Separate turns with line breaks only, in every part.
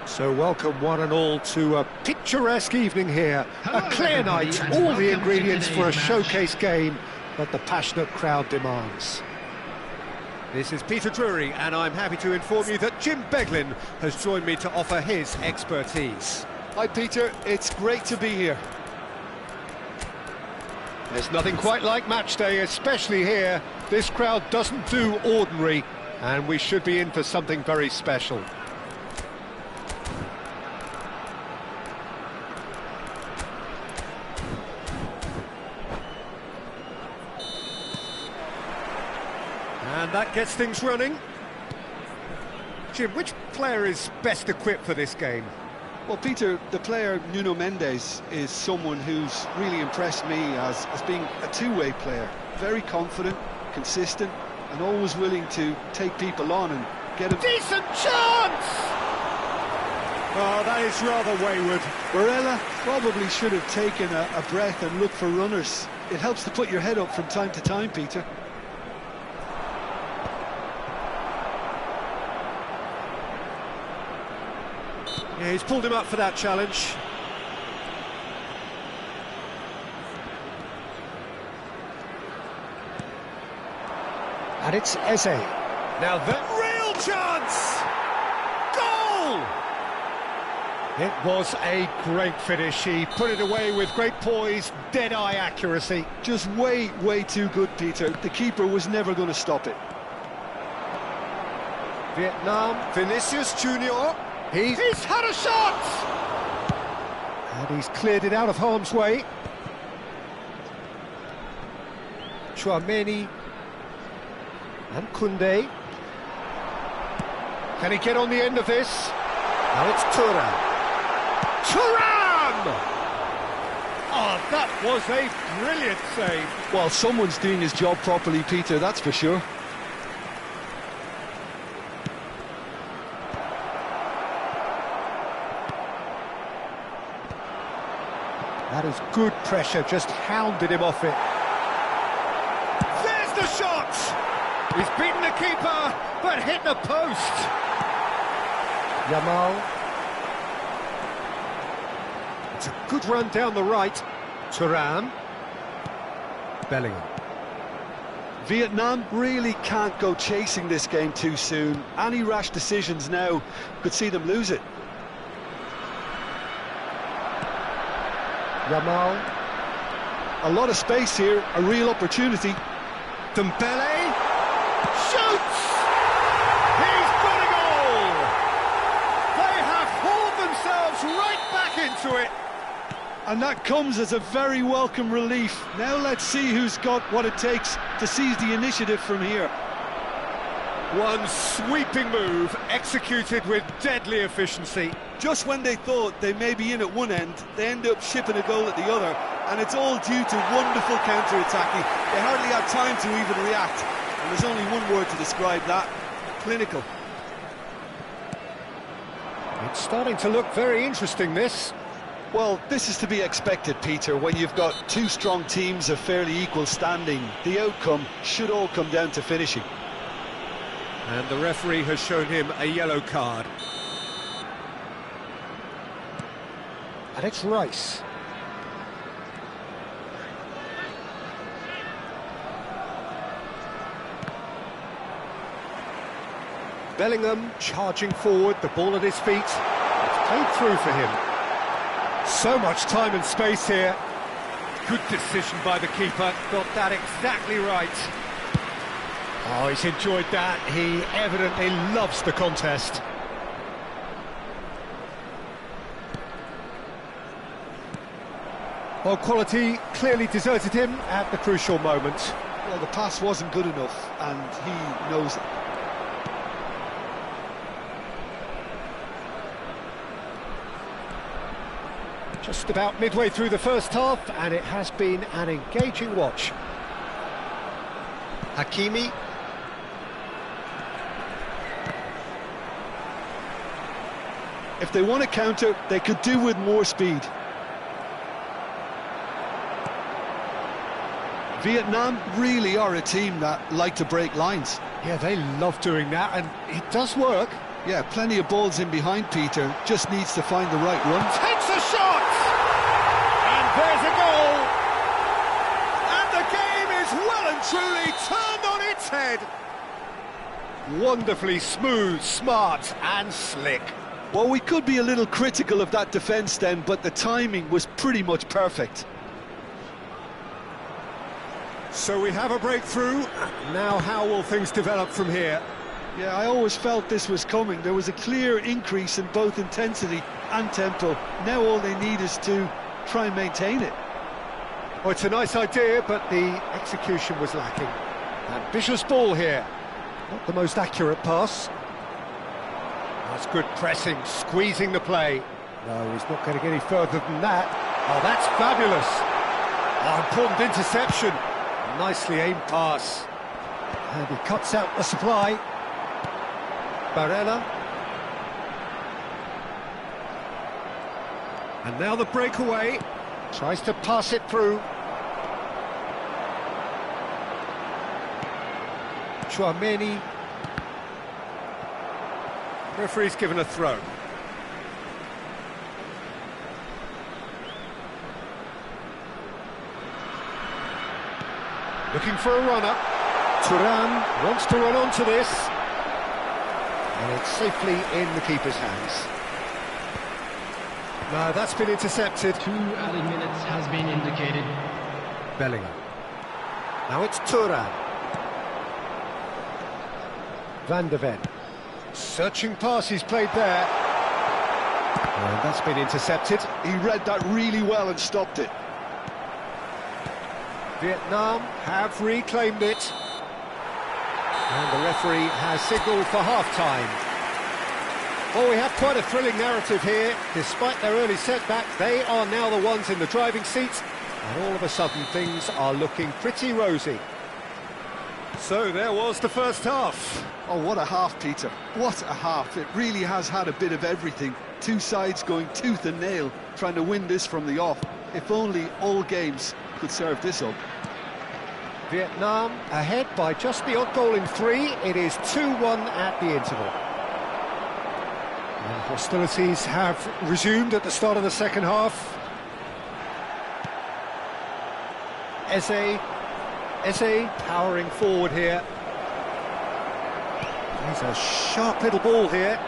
So welcome one and all to a picturesque evening here. A clear night, all the ingredients for a showcase game that the passionate crowd demands. This is Peter Drury, and I'm happy to inform you that Jim Beglin has joined me to offer his expertise.
Hi Peter, it's great to be here.
There's nothing quite like match day, especially here. This crowd doesn't do ordinary, and we should be in for something very special. And that gets things running. Jim, which player is best equipped for this game?
Well, Peter, the player Nuno Mendes is someone who's really impressed me as being a two-way player. Very confident, consistent, and always willing to take people on and get a
decent chance! Oh, that is rather wayward.
Barella probably should have taken a breath and looked for runners. It helps to put your head up from time to time, Peter.
Yeah, he's pulled him up for that challenge. And it's Eze. Now the real chance! Goal! It was a great finish. He put it away with great poise, dead-eye accuracy.
Just way too good, Peter. The keeper was never going to stop it.
Vietnam, Vinicius Junior. He's had a shot! And he's cleared it out of harm's way. Tchouaméni. And Koundé. Can he get on the end of this? Now it's Thuram. Thuram! Oh, that was a brilliant save.
Well, someone's doing his job properly, Peter, that's for sure.
That is good pressure, just hounded him off it. There's the shot! He's beaten the keeper, but hit the post. Yamal. It's a good run down the right. Thuram. Bellingham.
Vietnam really can't go chasing this game too soon. Any rash decisions now could see them lose it.
Yamal.
A lot of space here, a real opportunity.
Dembele shoots! He's got a goal! They have hauled themselves right back into it.
And that comes as a very welcome relief. Now let's see who's got what it takes to seize the initiative from here.
One sweeping move, executed with deadly efficiency.
Just when they thought they may be in at one end, they end up shipping a goal at the other. and it's all due to wonderful counter-attacking. They hardly had time to even react, and there's only one word to describe that: clinical.
It's starting to look very interesting, this.
Well, this is to be expected, Peter. When you've got two strong teams of fairly equal standing, the outcome should all come down to finishing.
And the referee has shown him a yellow card. And it's Rice. Bellingham charging forward, the ball at his feet. It's played through for him. So much time and space here. Good decision by the keeper, got that exactly right. Oh, he's enjoyed that. He evidently loves the contest. Well, quality clearly deserted him at the crucial moment.
Well, the pass wasn't good enough, and he knows it.
Just about midway through the first half, and it has been an engaging watch. Hakimi.
If they want to counter, they could do with more speed. Vietnam really are a team that like to break lines.
Yeah, they love doing that, and it does work.
Yeah, plenty of balls in behind Peter, just needs to find the right run.
Takes a shot! And there's a goal! And the game is well and truly turned on its head. Wonderfully smooth, smart and slick.
Well, we could be a little critical of that defence then, but the timing was pretty much perfect.
So we have a breakthrough. Now how will things develop from here?
Yeah, I always felt this was coming. There was a clear increase in both intensity and tempo. Now all they need is to try and maintain it.
Well, it's a nice idea, but the execution was lacking. Ambitious ball here. Not the most accurate pass. That's good pressing, squeezing the play. No, he's not going to get any further than that. Oh, that's fabulous. Oh, important interception. Nicely aimed pass. And he cuts out the supply. Barella. And now the breakaway. Tries to pass it through. Tchouaméni. Referee's given a throw. Looking for a runner. Thuram wants to run onto this. And it's safely in the keeper's hands. No, that's been intercepted.
2 added minutes has been indicated.
Bellingham. Now it's Thuram. Van de Ven. Searching pass he's played there. And that's been intercepted.
He read that really well and stopped it.
Vietnam have reclaimed it. And the referee has signalled for half-time. Well, we have quite a thrilling narrative here. Despite their early setback, they are now the ones in the driving seat. And all of a sudden, things are looking pretty rosy. So there was the first half.
Oh, what a half, Peter. What a half. It really has had a bit of everything. Two sides going tooth and nail, trying to win this from the off. If only all games could serve this up.
Vietnam ahead by just the odd goal in 3. It is 2-1 at the interval. And hostilities have resumed at the start of the second half. Eze powering forward here. He's a sharp little ball here.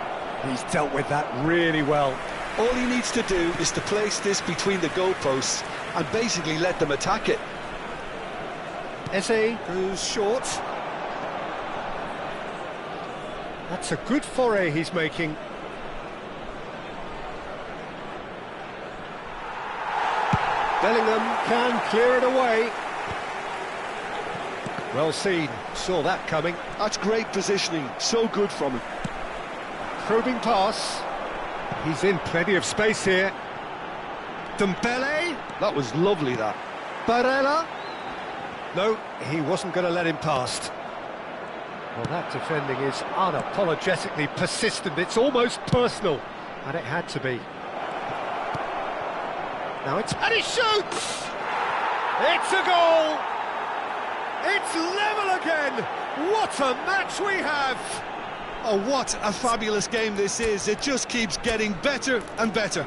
He's dealt with that really well.
All he needs to do is to place this between the goalposts and basically let them attack it.
Eze goes short. That's a good foray he's making. Bellingham can clear it away. Well seen, saw that coming.
That's great positioning, so good from him.
Probing pass. He's in plenty of space here. Dembele.
That was lovely, that.
Barella? No, he wasn't going to let him past. Well, that defending is unapologetically persistent. It's almost personal, and it had to be. Now and he shoots! It's a goal! It's level again! What a match we have!
Oh, what a fabulous game this is. It just keeps getting better and better.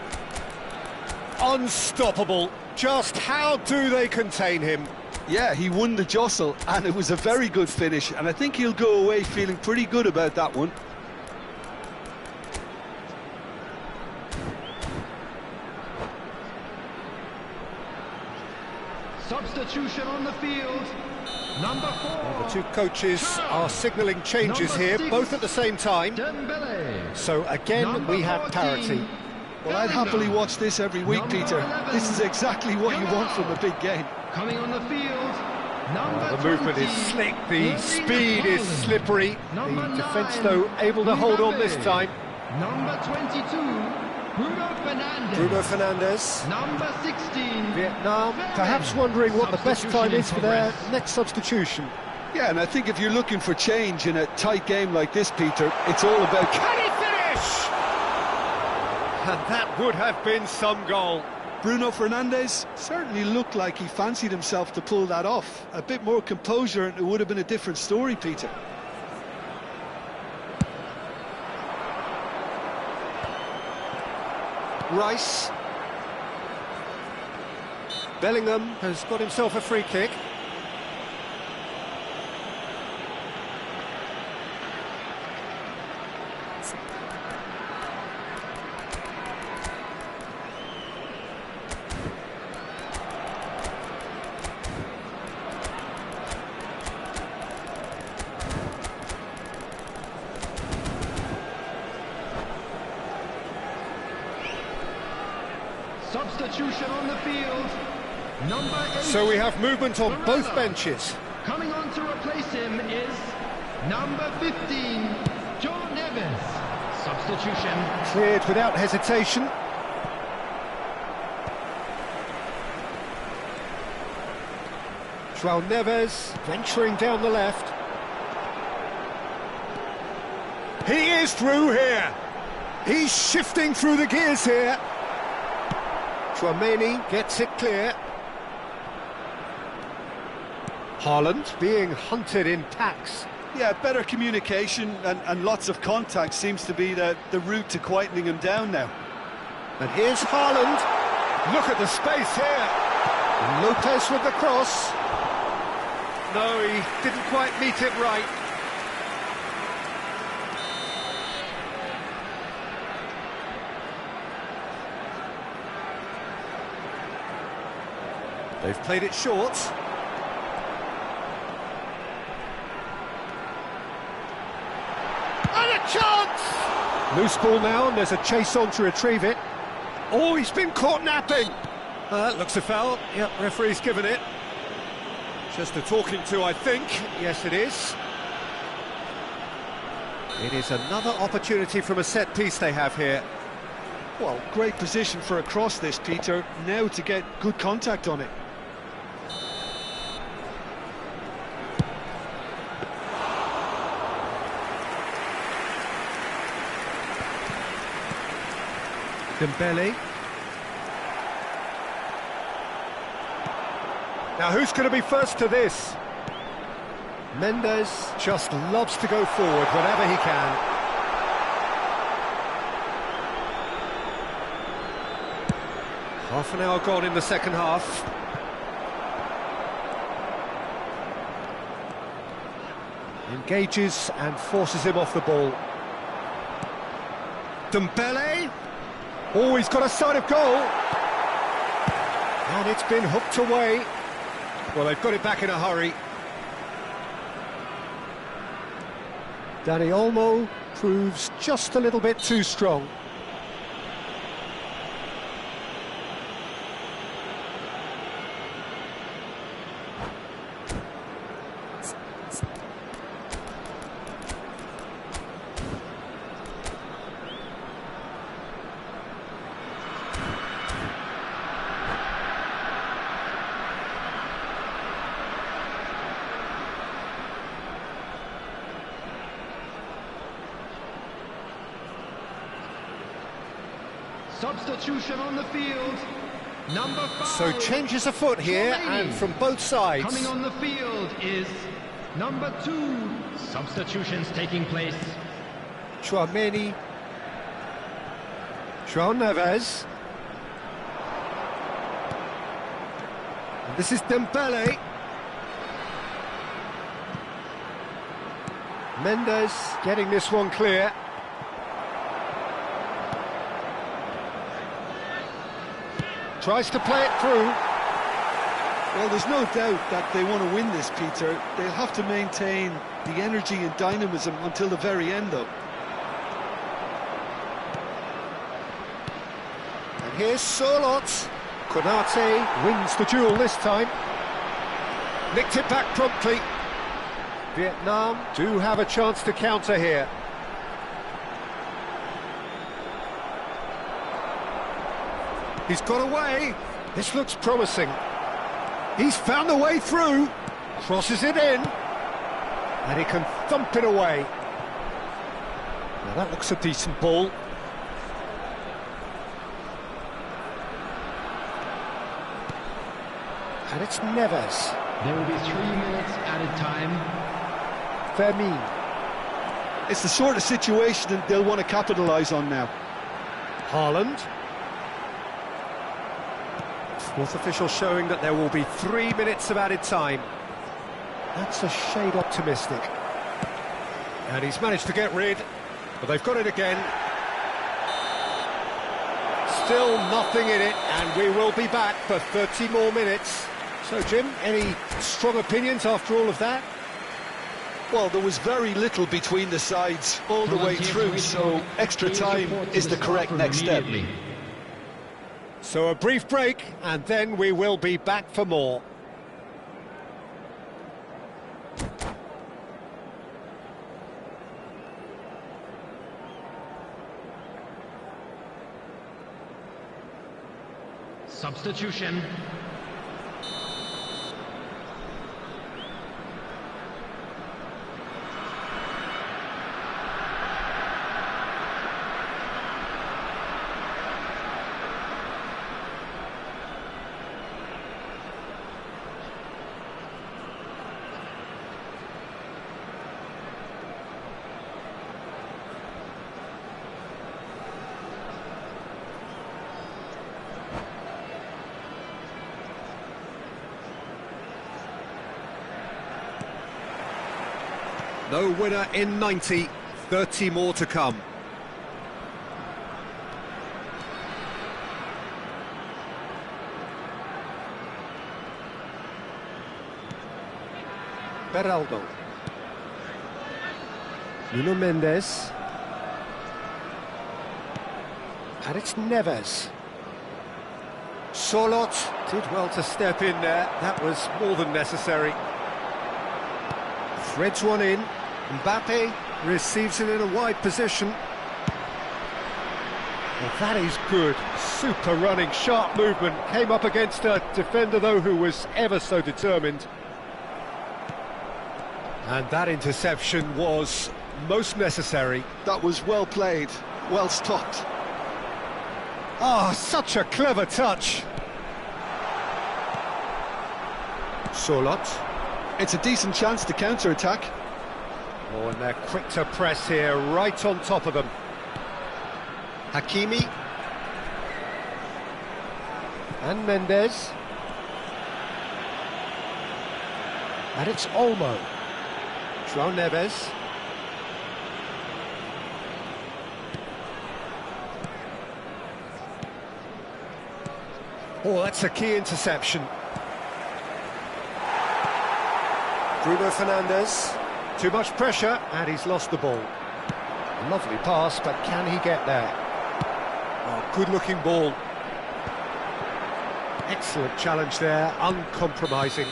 Unstoppable. Just how do they contain him?
Yeah, he won the jostle, and it was a very good finish, and I think he'll go away feeling pretty good about that one.
Substitution on the field. Number 4.
The two coaches are signalling changes
Number
here,
6,
both at the same time.
Dembele.
So again,
Number
we have
14,
parity.
Well, I'd happily watch this every week,
Number
Peter.
11,
This is exactly what you want from a big game.
Coming on the field. Number
The movement is
20,
slick, the
Erling
speed is
Haaland.
slippery.
Number
The defence,
9,
though, able to hold on this
Mbappe.
time.
Number 22, Bruno Fernandes.
Bruno Fernandes.
Number 16,
Vietnam, perhaps wondering what the best time is for their next substitution.
Yeah, and I think if you're looking for change in a tight game like this, Peter, it's all about...
Can he finish? And that would have been some goal.
Bruno Fernandes certainly looked like he fancied himself to pull that off. A bit more composure and it would have been a different story, Peter.
Rice. Bellingham has got himself a free kick.
substitution on the field. Number 8.
So we have movement on both
Barella.
benches.
Coming on to replace him is number 15, Joe Neves. Substitution.
Cleared without hesitation. João Neves venturing down the left. He is through here. He's shifting through the gears here. Tchouaméni gets it clear. Haaland being hunted in packs.
Yeah, better communication and lots of contact seems to be the route to quietening him down now.
And here's Haaland. Look at the space here. Lopez with the cross. No, he didn't quite meet it right. They've played it short. And a chance! Loose ball now, and there's a chase on to retrieve it. Oh, he's been caught napping. That looks a foul. Yep, referee's given it. Just a talking to, I think. Yes, it is. It is another opportunity from a set piece they have here.
Well, great position for a cross this, Peter. Now to get good contact on it.
Dembele. Now who's going to be first to this? Mendes just loves to go forward whenever he can. Half an hour gone in the second half. Engages and forces him off the ball. Dembele. Oh, he's got a sight of goal. And it's been hooked away. Well, they've got it back in a hurry. Dani Olmo proves just a little bit too strong.
Substitution on the field. Number 5.
So changes afoot here, and from both sides.
Coming on the field is number 2. Substitutions taking place.
Tchouaméni. João Neves. And this is Dembele. Mendes getting this one clear. Tries to play it through.
Well, there's no doubt that they want to win this, Peter. They'll have to maintain the energy and dynamism until the very end, though.
And here's Sorloth. Konate wins the duel this time. Nicked it back promptly. Vietnam do have a chance to counter here. He's got away. This looks promising. He's found a way through. Crosses it in. And he can thump it away. Now that looks a decent ball. And it's Neves.
There will be 3 minutes added time.
Fermin.
It's the sort of situation that they'll want to capitalise on now.
Haaland. Fourth official showing that there will be 3 minutes of added time. That's a shade optimistic. And he's managed to get rid, but they've got it again. Still nothing in it, and we will be back for 30 more minutes. So, Jim, any strong opinions after all of that?
Well, there was very little between the sides all the way through, so extra time is the correct next step.
So a brief break, and then we will be back for more.
Substitution.
No winner in 90, 30 more to come. Beraldo. Nuno Mendes. And it's Neves. Sorloth did well to step in there. That was more than necessary. Threads one in. Mbappe receives it in a wide position. Well, that is good. Super running, sharp movement. Came up against a defender, though, who was ever so determined. And that interception was most necessary.
That was well played, well stopped.
Ah, such a clever touch. Sorloth.
It's a decent chance to counter-attack.
Oh, and they're quick to press here, right on top of them. Hakimi. And Mendes. And it's Olmo. João Neves. Oh, that's a key interception. Bruno Fernandes. Too much pressure, and he's lost the ball. Lovely pass, but can he get there? Oh, good-looking ball. Excellent challenge there, uncompromising.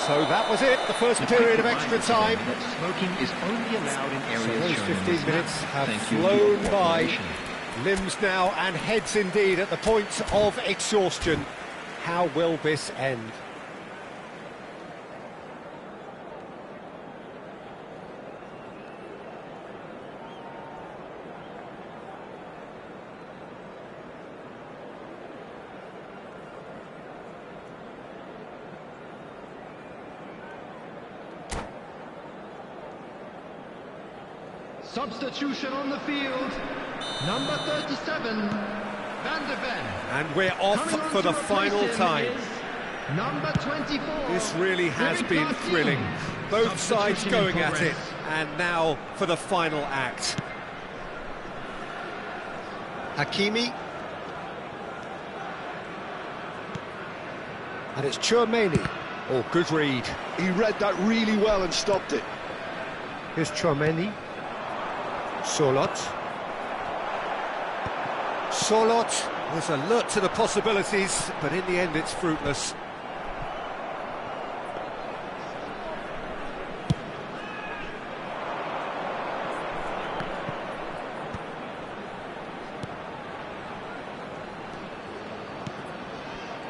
So that was it, the first period of extra time.
Smoking is only allowed in areas
So those
showing
15 minutes have
Thank you
flown
for your
by.
cooperation.
Limbs now and heads indeed at the point of exhaustion. How will this end?
Substitution on the field. Number 37, Van der Ven.
And we're off
Coming on
for
to
the
replace
final
him
time.
is Number 24.
This really has
Philippe
been
Dartier.
thrilling. Both sides
Substitution
going
in
at it.
progress.
And now for the final act. Hakimi. And it's Tchouaméni. Oh, good read.
He read that really well and stopped it.
Here's Tchouaméni. Solot. Solot was alert to the possibilities, but in the end it's fruitless.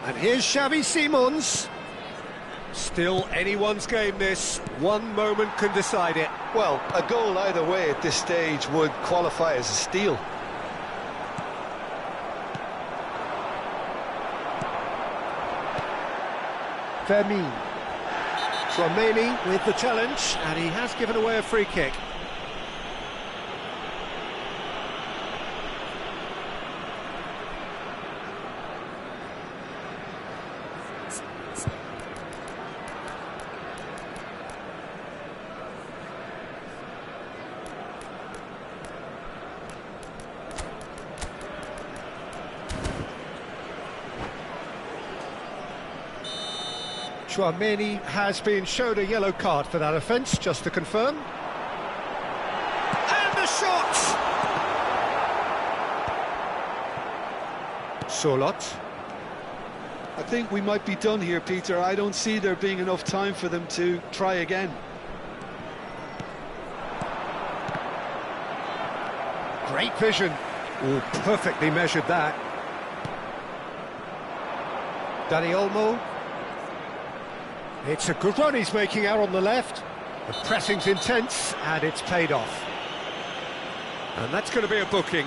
And here's Xavi Simons. Still anyone's game this. One moment can decide it.
Well, a goal either way at this stage would qualify as a steal.
Fermin. Tchouaméni with the challenge, and he has given away a free kick. Tchouaméni has been shown a yellow card for that offence, just to confirm. And the shot! Solot.
I think we might be done here, Peter. I don't see there being enough time for them to try again.
Great vision. Oh, perfectly measured that. Dani Olmo. It's a good run he's making out on the left. The pressing's intense, and it's paid off. And that's going to be a booking.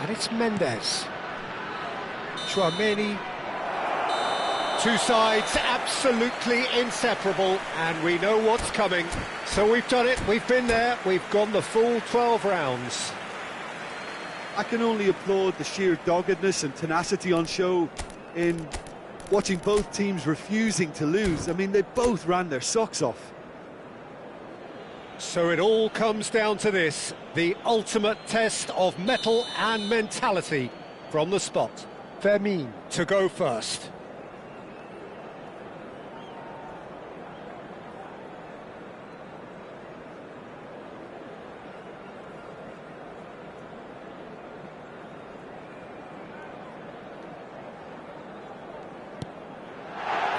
And it's Mendes. Tchouaméni. Two sides absolutely inseparable, and we know what's coming. So we've done it, we've been there, we've gone the full 12 rounds.
I can only applaud the sheer doggedness and tenacity on show in watching both teams refusing to lose. I mean, they both ran their socks off.
So it all comes down to this, the ultimate test of mettle and mentality from the spot. Fermin to go first.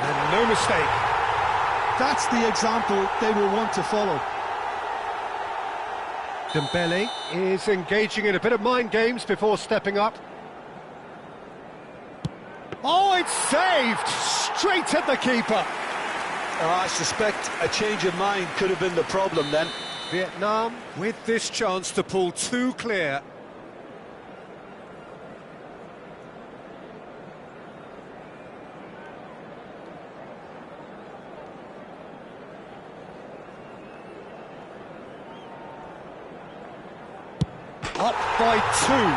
And no mistake.
That's the example they will want to follow.
Dembele is engaging in a bit of mind games before stepping up. Oh, it's saved! Straight at the keeper.
I suspect a change of mind could have been the problem then.
Vietnam with this chance to pull two clear. Up by two.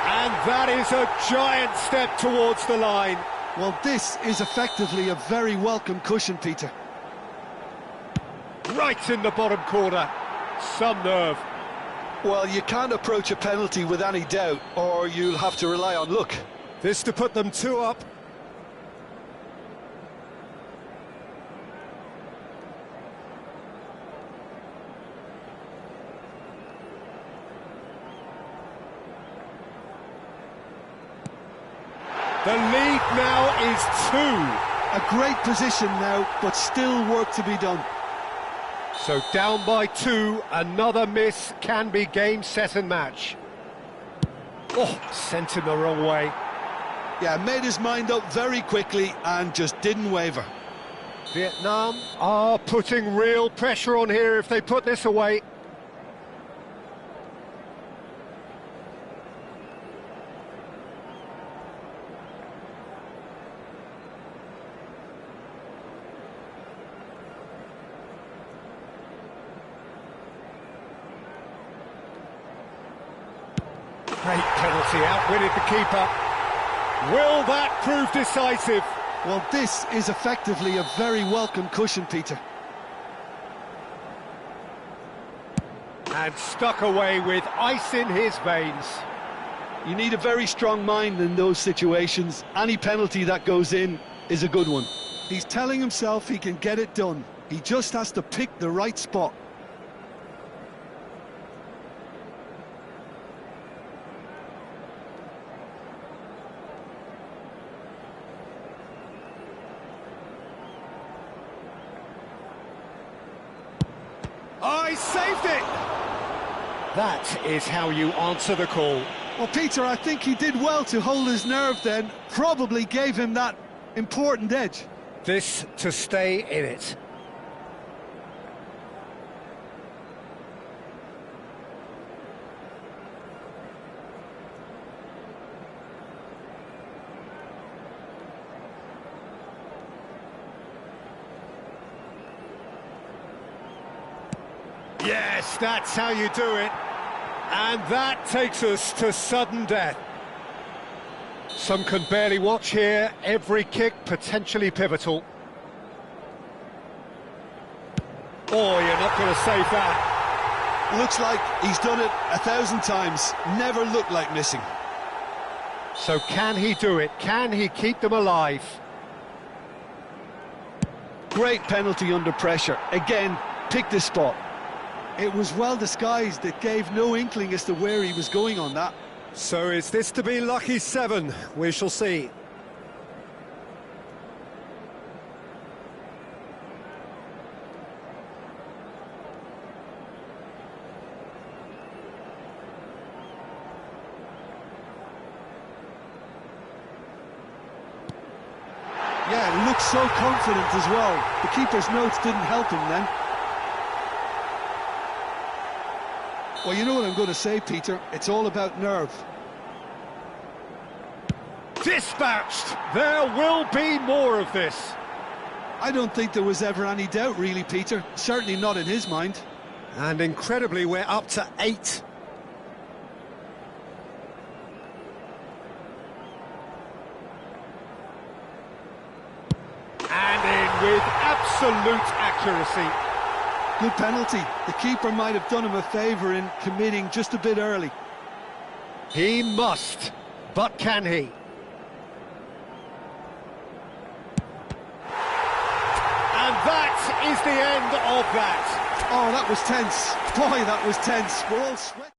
And that is a giant step towards the line.
Well, this is effectively a very welcome cushion, Peter.
Right in the bottom corner. Some nerve.
Well, you can't approach a penalty with any doubt, or you'll have to rely on luck.
This to put them two up. The lead now is two.
A great position now, but still work to be done.
So down by two, another miss can be game, set and match. Oh, sent him the wrong way.
Yeah, made his mind up very quickly and just didn't waver.
Vietnam are putting real pressure on here if they put this away. Great penalty, outwitted the keeper. Will that prove decisive?
Well, this is effectively a very welcome cushion, Peter.
And stuck away with ice in his veins.
You need a very strong mind in those situations. Any penalty that goes in is a good one. He's telling himself he can get it done. He just has to pick the right spot.
Oh, he saved it! That is how you answer the call.
Well, Peter, I think he did well to hold his nerve then. Probably gave him that important edge.
This to stay in it. Yes, that's how you do it. And that takes us to sudden death. Some can barely watch here. Every kick potentially pivotal. Oh, you're not going to save that.
Looks like he's done it 1,000 times. Never looked like missing.
So can he do it? Can he keep them alive?
Great penalty under pressure. Again, picked the spot. It was well disguised. It gave no inkling as to where he was going on that.
So is this to be lucky 7? We shall see.
Yeah, looked so confident as well. The keeper's notes didn't help him then. Well, you know what I'm going to say, Peter. It's all about nerve.
Dispatched! There will be more of this.
I don't think there was ever any doubt, really, Peter. Certainly not in his mind.
And incredibly, we're up to 8. And in with absolute accuracy.
Good penalty. The keeper might have done him a favour in committing just a bit early.
He must, but can he? And that is the end of that.
Oh, that was tense. Boy, that was tense. We're all sweating.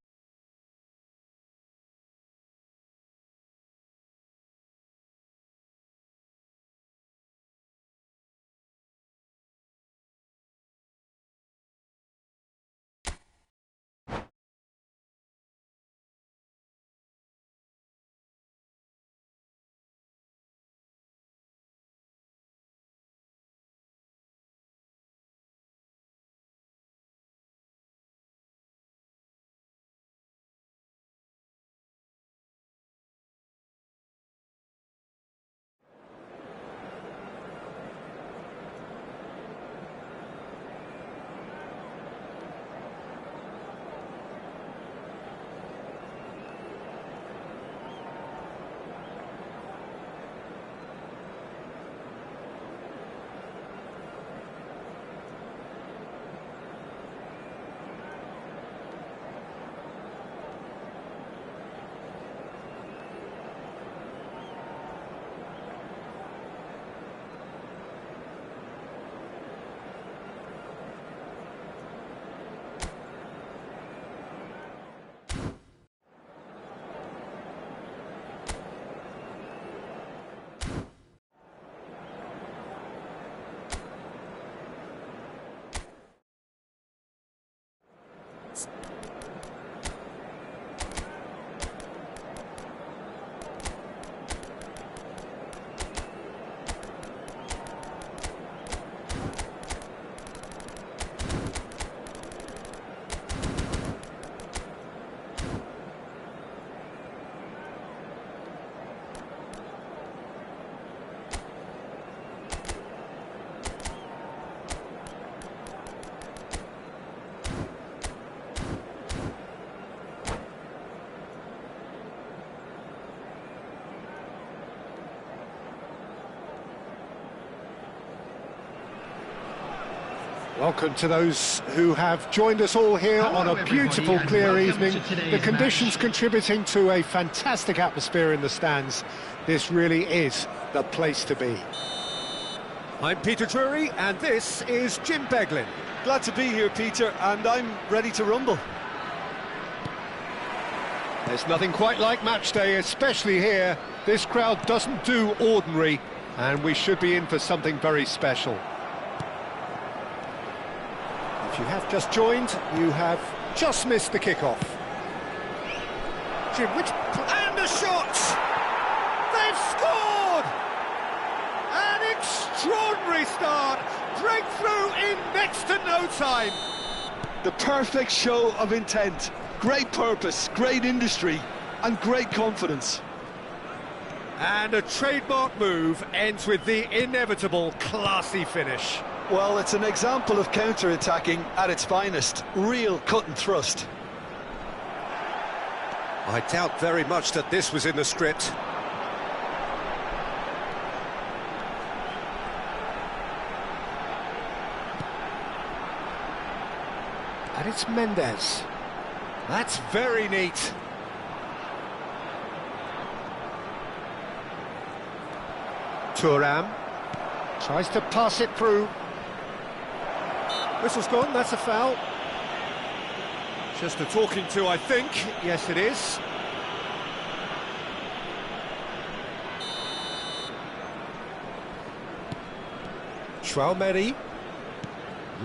Welcome to those who have joined us all here on a beautiful, clear evening. The conditions contributing to a fantastic atmosphere in the stands. This really is the place to be. I'm Peter Drury, and this is Jim Beglin.
Glad to be here, Peter, and I'm ready to rumble.
There's nothing quite like match day, especially here. This crowd doesn't do ordinary, and we should be in for something very special. If you have just joined, you have just missed the kickoff. Jim, and the shot! They've scored! An extraordinary start! Breakthrough in next to no time!
The perfect show of intent. Great purpose, great industry, and great confidence.
And a trademark move ends with the inevitable classy finish.
Well, it's an example of counter-attacking at its finest. Real cut and thrust.
I doubt very much that this was in the script. And it's Mendes. That's very neat. Thuram tries to pass it through. Whistle's gone, that's a foul. Just a talking to, I think. Yes, it is. Chouameni.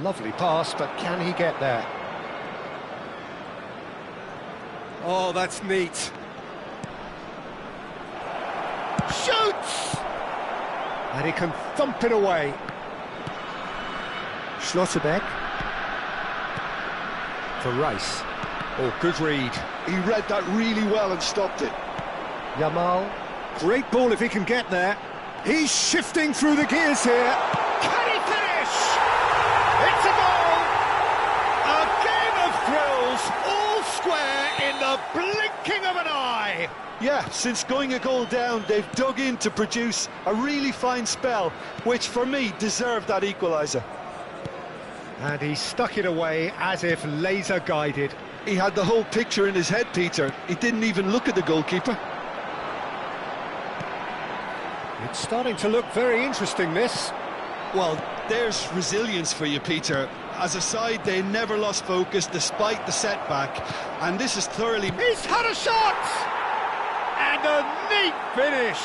Lovely pass, but can he get there? Oh, that's neat. Shoots! And he can thump it away. Schlotterbeck. For Rice. Oh, good read.
He read that really well and stopped it.
Yamal. Great ball if he can get there. He's shifting through the gears here. Can he finish? It's a goal! A game of thrills, all square in the blinking of an eye.
Yeah, since going a goal down, they've dug in to produce a really fine spell, which for me deserved that equaliser.
And he stuck it away as if laser guided.
He had the whole picture in his head, Peter. He didn't even look at the goalkeeper.
It's starting to look very interesting, this.
Well, there's resilience for you, Peter. As a side, they never lost focus despite the setback, and this is thoroughly...
He's had a shot! And a neat finish!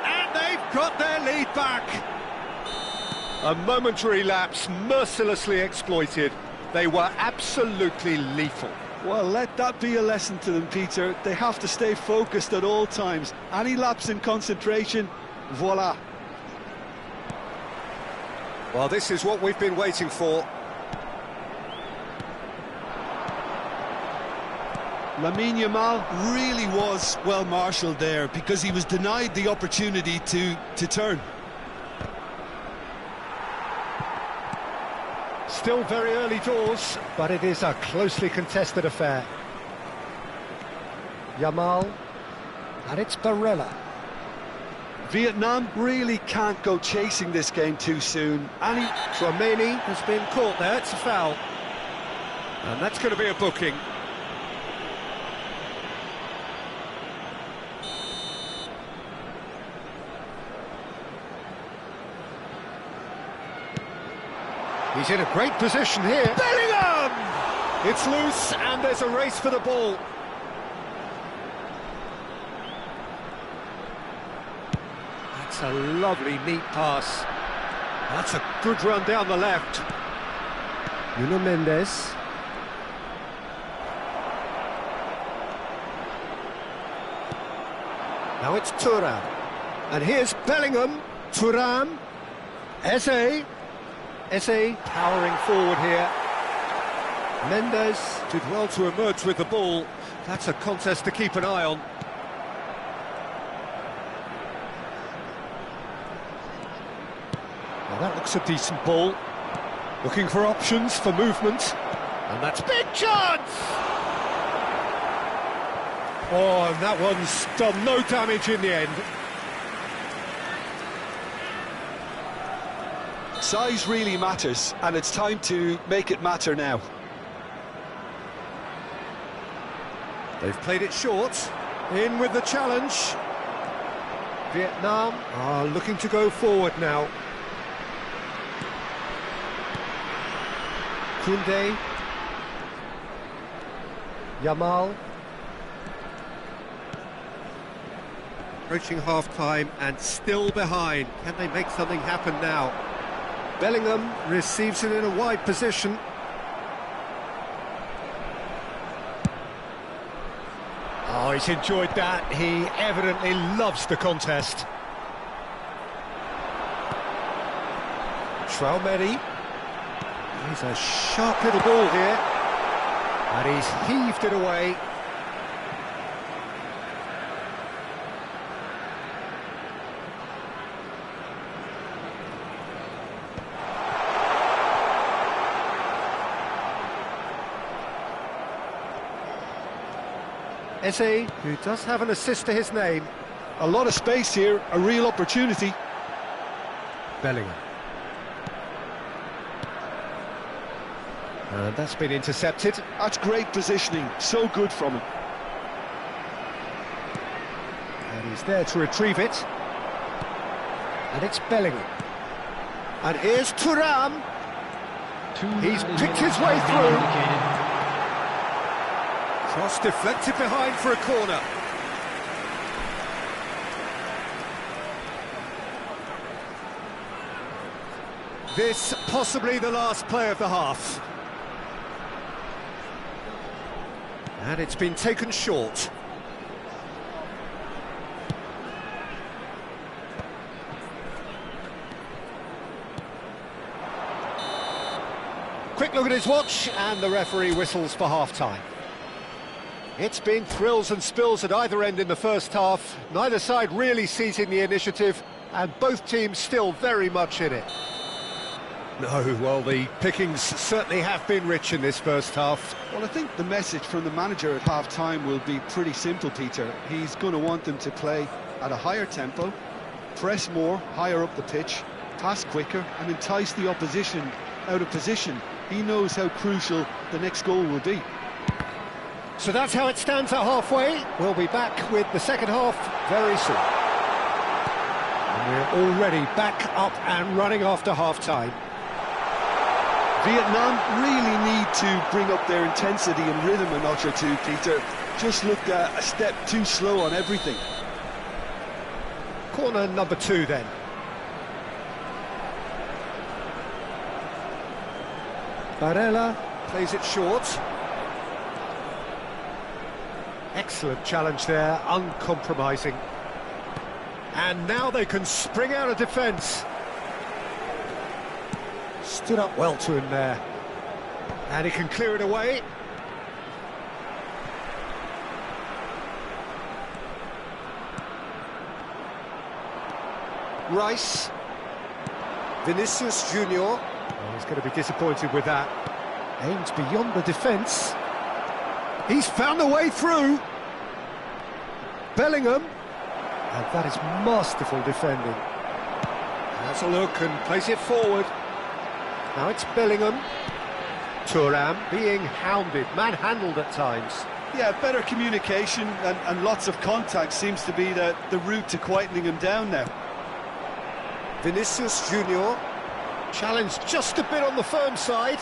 And they've got their lead back. A momentary lapse, mercilessly exploited. They were absolutely lethal.
Well, let that be a lesson to them, Peter. They have to stay focused at all times. Any lapse in concentration, voila.
Well, this is what we've been waiting for.
Lamine Yamal really was well marshalled there because he was denied the opportunity to turn.
Still very early doors, but it is a closely contested affair. Yamal, and it's Barella.
Vietnam really can't go chasing this game too soon. And
Chouameni has been caught there, it's a foul. And that's going to be a booking. He's in a great position here. Bellingham! It's loose, and there's a race for the ball. That's a lovely, neat pass. That's a good run down the left. Nuno Mendes. Now it's Thuram. And here's Bellingham. Thuram. Eze powering forward here. Mendes did well to emerge with the ball. That's a contest to keep an eye on. Well, that looks a decent ball. Looking for options for movement. And that's big chance! Oh, and that one's done no damage in the end.
Size really matters, and it's time to make it matter now.
They've played it short. In with the challenge. Vietnam are looking to go forward now. Koundé. Yamal. Approaching half-time and still behind. Can they make something happen now? Bellingham receives it in a wide position. Oh, he's enjoyed that. He evidently loves the contest. Traumedi. He's a sharp little ball here. And he's heaved it away. Eze, who does have an assist to his name.
A lot of space here, a real opportunity.
Bellingham. And that's been intercepted.
That's great positioning, so good from him.
And he's there to retrieve it. And it's Bellingham. And here's Thuram. He's picked his way through. Cross deflected behind for a corner. This possibly the last play of the half. And it's been taken short. Quick look at his watch, and the referee whistles for half-time. It's been thrills and spills at either end in the first half. Neither side really seizing the initiative, and both teams still very much in it. No, well, the pickings certainly have been rich in this first half.
Well, I think the message from the manager at half-time will be pretty simple, Peter. He's going to want them to play at a higher tempo, press more, higher up the pitch, pass quicker, and entice the opposition out of position. He knows how crucial the next goal will be.
So that's how it stands at halfway. We'll be back with the second half very soon. And we're already back up and running after half-time.
Vietnam really need to bring up their intensity and rhythm a notch or two, Peter. Just looked a step too slow on everything.
Corner number 2 then. Barella plays it short. Excellent challenge there, uncompromising. And now they can spring out of defence. Stood up well to him there. And he can clear it away. Rice. Vinicius Junior. Oh, he's going to be disappointed with that. Aims beyond the defence. He's found a way through. Bellingham. And that is masterful defending. Has a look and plays it forward. Now it's Bellingham. Thuram being hounded, manhandled at times.
Yeah, better communication and lots of contact seems to be the route to quietening him down now.
Vinicius Junior. Challenged just a bit on the firm side.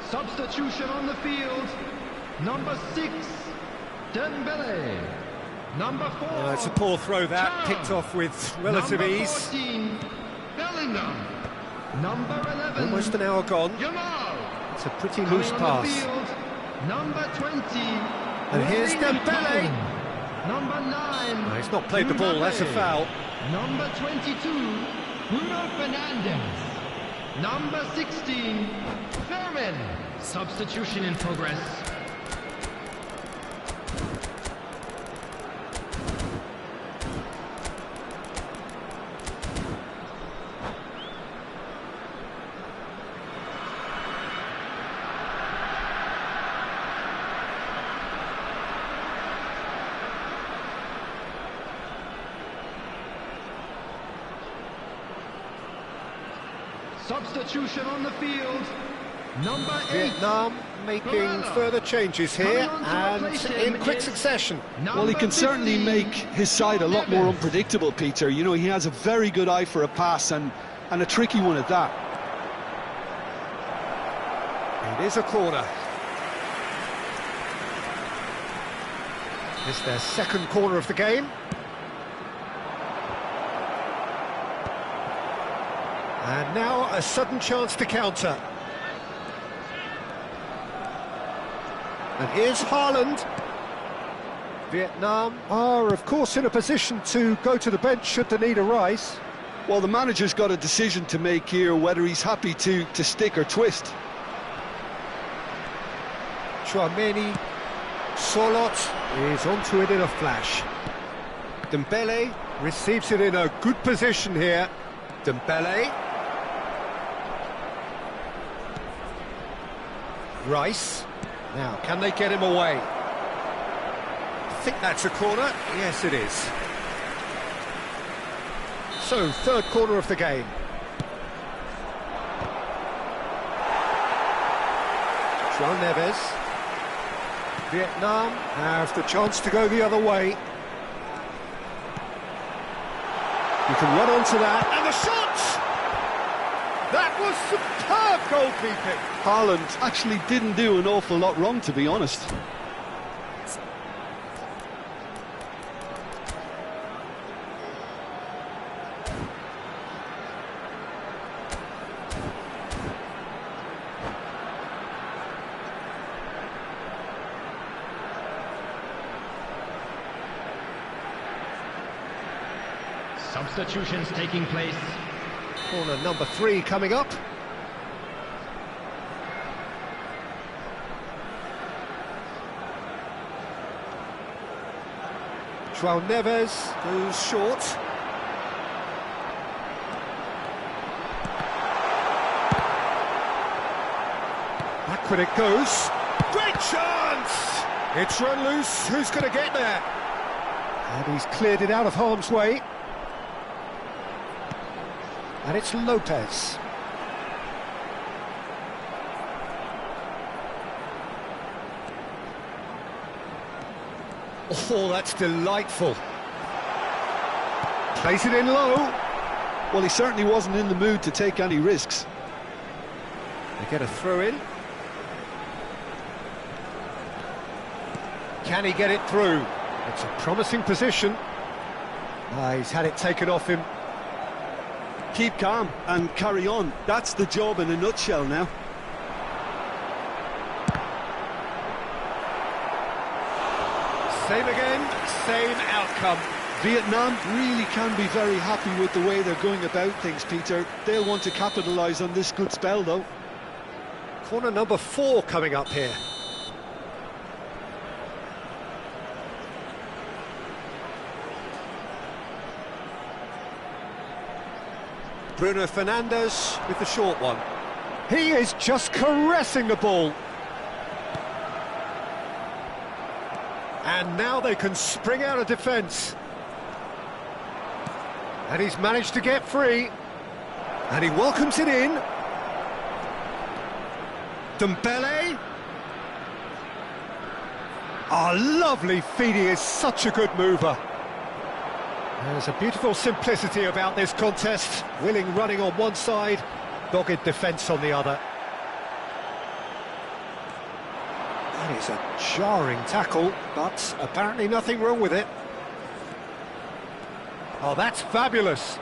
Substitution on the field. Number 6, Dembele. Number 4.
It's a poor throw that,
Cham.
picked off with relative
Number
ease.
14, Bellingham. Number 11.
Almost an hour gone.
Jamal.
It's a pretty
Coming
loose
on
pass.
the field, number 20.
And here's
Willie
Dembele.
Nicole. Number 9.
No, he's not played the ball, that's a
Mbappe.
foul.
Number 22, Bruno Fernandes. Number 16, Fermin. Substitution in progress. Substitution on the field. Number 8.
Vietnam making
Varela.
further changes here,
Coming on to
and
replace him
in quick
is
succession.
Well, he can certainly
15,
make his side a lot more
Neves.
unpredictable, Peter. You know, he has a very good eye for a pass and a tricky one at that.
It is a corner. It's their second corner of the game. And now a sudden chance to counter. And here's Haaland. Vietnam are, of course, in a position to go to the bench should the need arise.
Well, the manager's got a decision to make here, whether he's happy to stick or twist.
Chouameni, Solot is onto it in a flash. Dembele receives it in a good position here. Dembele. Rice. Now, can they get him away? I think that's a corner. Yes, it is. So, third corner of the game. João Neves. Vietnam have the chance to go the other way. You can run onto that, and the shot! That was superb goalkeeping.
Haaland actually didn't do an awful lot wrong, to be honest.
Substitutions taking place.
Corner number 3 coming up. João Neves goes short. Backward it goes. Great chance! It's run loose. Who's going to get there? And he's cleared it out of harm's way. And it's Lopez. Oh, that's delightful. Plays it in low.
Well, he certainly wasn't in the mood to take any risks.
They get a throw in. Can he get it through? It's a promising position. He's had it taken off him.
Keep calm and carry on. That's the job in a nutshell now.
Same again, same outcome.
Vietnam really can be very happy with the way they're going about things, Peter. They'll want to capitalise on this good spell, though.
Corner number 4 coming up here. Bruno Fernandes with the short one. He is just caressing the ball. And now they can spring out of defence. And he's managed to get free. And he welcomes it in. Dembele. Lovely feed. He is such a good mover. There's a beautiful simplicity about this contest. Willing running on one side, dogged defence on the other. That is a jarring tackle, but apparently nothing wrong with it. Oh, that's fabulous.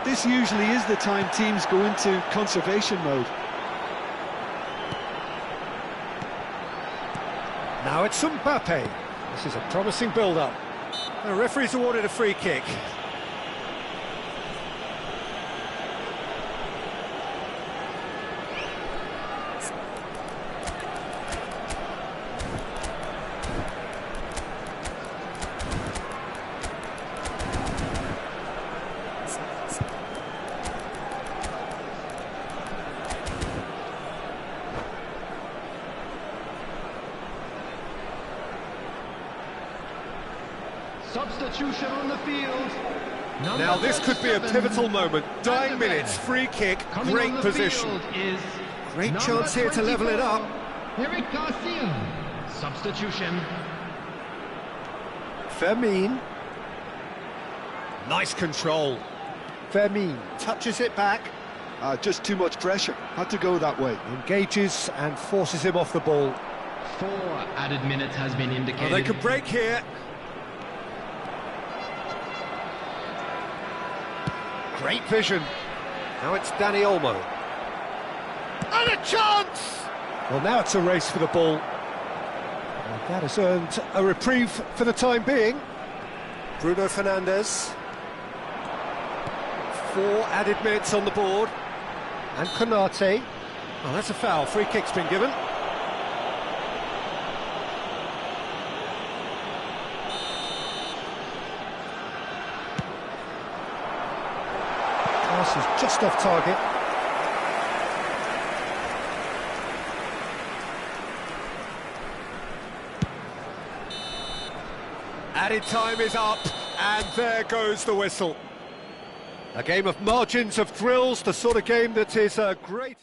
This usually is the time teams go into conservation mode.
Now it's Mbappe. This is a promising build-up. The referee's awarded a free kick.
Substitution on the field.
Now this could be a pivotal moment. Dying minutes, free kick, great position. Great chance here to level it up.
Eric Garcia. Substitution.
Fermin. Nice control. Fermin touches it back.
Just too much pressure. Had to go that way.
Engages and forces him off the ball.
4 added minutes has been indicated.
Oh, they could break here. Great vision. Now it's Dani Olmo. And a chance! Well, now it's a race for the ball. And that has earned a reprieve for the time being. Bruno Fernandes. 4 added minutes on the board. And Konate. Oh, that's a foul. Free kick's been given. Pass is just off target. Added time is up, and there goes the whistle. A game of margins, of thrills, the sort of game that is a great...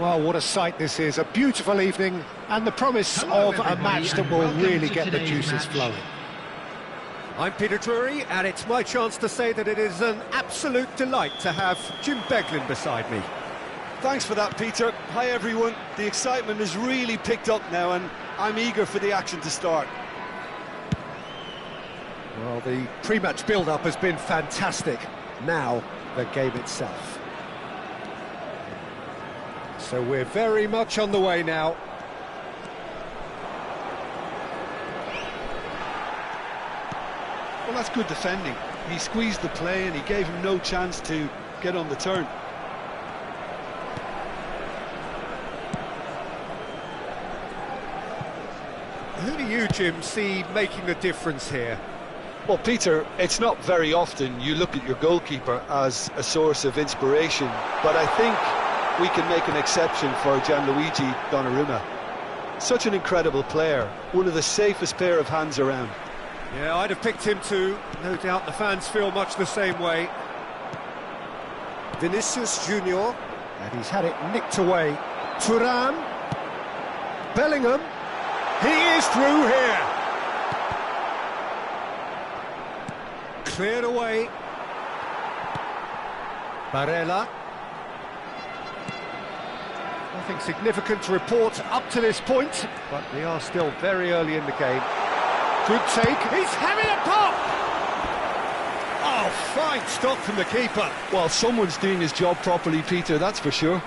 Well, what a sight this is. A beautiful evening and the promise
Hello,
of a
everybody,
match that
and
will
welcome
really
to
get the
today's
juices
match.
flowing. I'm Peter Drury, and it's my chance to say that it is an absolute delight to have Jim Beglin beside me.
Thanks for that, Peter. Hi, everyone. The excitement has really picked up now, and I'm eager for the action to start.
Well, the pre-match build-up has been fantastic. Now, the game itself. So we're very much on the way now.
Well, that's good defending. He squeezed the play and he gave him no chance to get on the turn.
Who do you, Jim, see making a difference here?
Well, Peter, it's not very often you look at your goalkeeper as a source of inspiration, but I think we can make an exception for Gianluigi Donnarumma. Such an incredible player, one of the safest pair of hands around.
Yeah, I'd have picked him too. No doubt the fans feel much the same way. Vinicius Junior, and he's had it nicked away. Thuram, Bellingham, he is through here. Cleared away. Barella. Nothing significant to report up to this point, but we are still very early in the game. Good take, he's having a pop! Oh, fine stop from the keeper.
Well, someone's doing his job properly, Peter, that's for sure.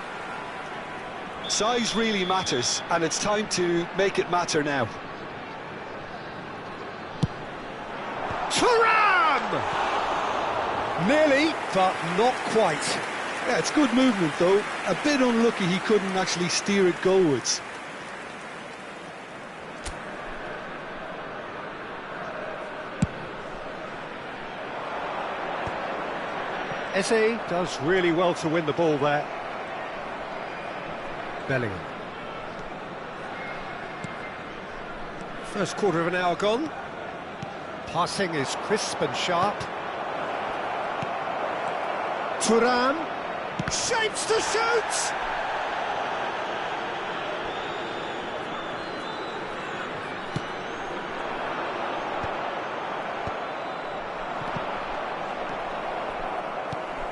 Size really matters, and it's time to make it matter now.
Thuram! Nearly, but not quite.
Yeah, it's good movement, though. A bit unlucky he couldn't actually steer it goalwards.
Eze does really well to win the ball there. Bellingham. First quarter of an hour gone. Passing is crisp and sharp. Thuram. Shapes to shoot!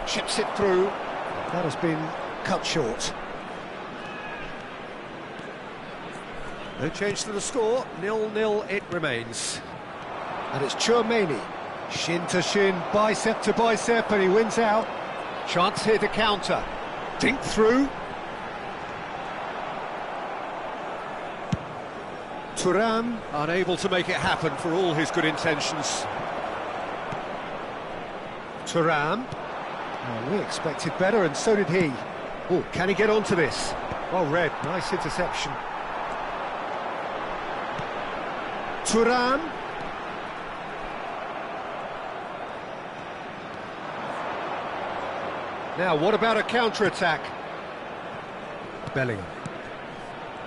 Chips it through. That has been cut short. No change to the score, 0-0 it remains. And it's Tchouaméni. Shin to shin, bicep to bicep, and he wins out. Chance here to counter. Dink through. Thuram unable to make it happen for all his good intentions. Thuram. Oh, we expected better, and so did he. Oh, can he get onto this? Well read, nice interception. Thuram. Now, what about a counter-attack? Bellingham.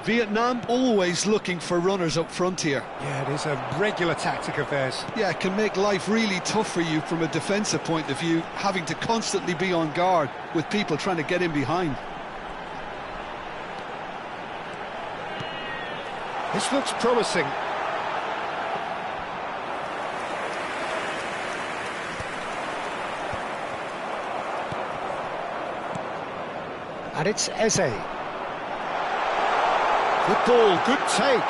Vietnam always looking for runners up front here.
Yeah, it is a regular tactic of theirs.
Yeah, it can make life really tough for you from a defensive point of view, having to constantly be on guard with people trying to get in behind.
This looks promising. And it's Eze. Good ball, good take.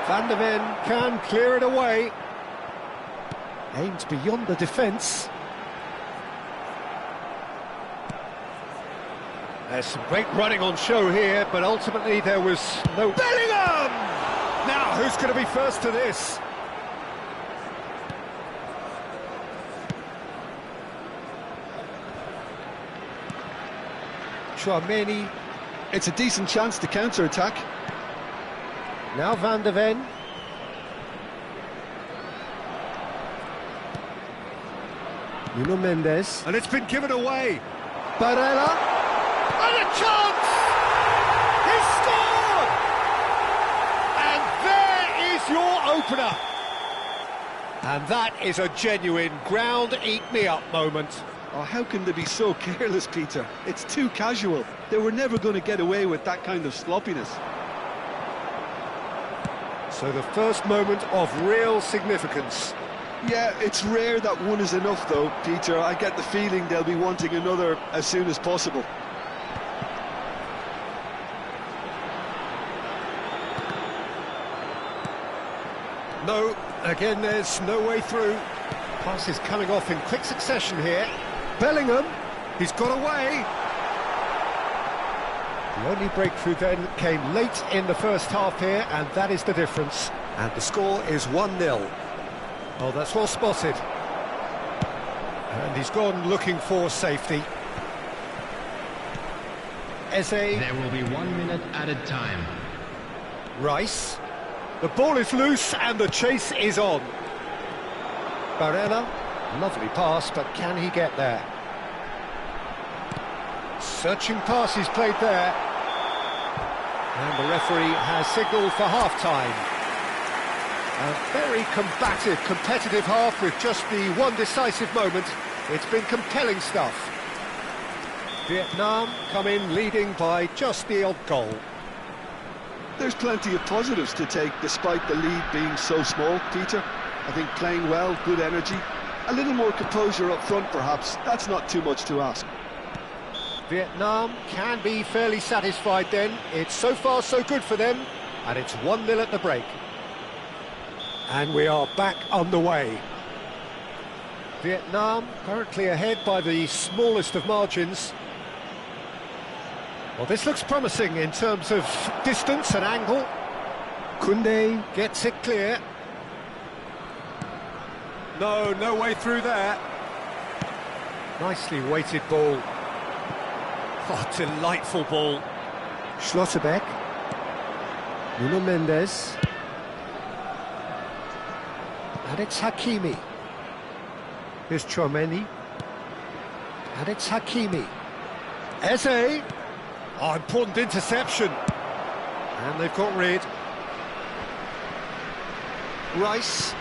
Van der Ven can clear it away. Aimed beyond the defence. There's some great running on show here, but ultimately there was no... Bellingham! Now, who's going to be first to this? Tchouaméni.
It's a decent chance to counter-attack.
Now Van der Ven. Nuno Mendes. And it's been given away. Barella. And a chance! He scored! And there is your opener. And that is a genuine ground-eat-me-up moment.
Oh, how can they be so careless, Peter? It's too casual. They were never going to get away with that kind of sloppiness.
So the first moment of real significance.
Yeah, it's rare that one is enough, though, Peter. I get the feeling they'll be wanting another as soon as possible.
No, again, there's no way through. Pass is coming off in quick succession here. Bellingham, he's got away. The only breakthrough then came late in the first half here, and that is the difference. And the score is 1-0. Oh, that's well spotted. And he's gone looking for safety. Eze.
There will be 1 minute added time.
Rice. The ball is loose and the chase is on. Barella, lovely pass, but can he get there? Searching pass is played there. And the referee has signalled for half-time. A very combative, competitive half with just the one decisive moment. It's been compelling stuff. Vietnam come in leading by just the odd goal.
There's plenty of positives to take despite the lead being so small, Peter. I think playing well, good energy, a little more composure up front perhaps, that's not too much to ask.
Vietnam can be fairly satisfied then. It's so far so good for them, and it's 1-0 at the break. And we are back underway. Vietnam currently ahead by the smallest of margins. Well, this looks promising in terms of distance and angle. Koundé gets it clear. No way through there. Nicely weighted ball. Oh, delightful ball. Schlotterbeck. Nuno Mendes. And it's Hakimi. Here's Tchouaméni. And it's Hakimi. Eze. Oh, important interception. And they've got rid. Rice.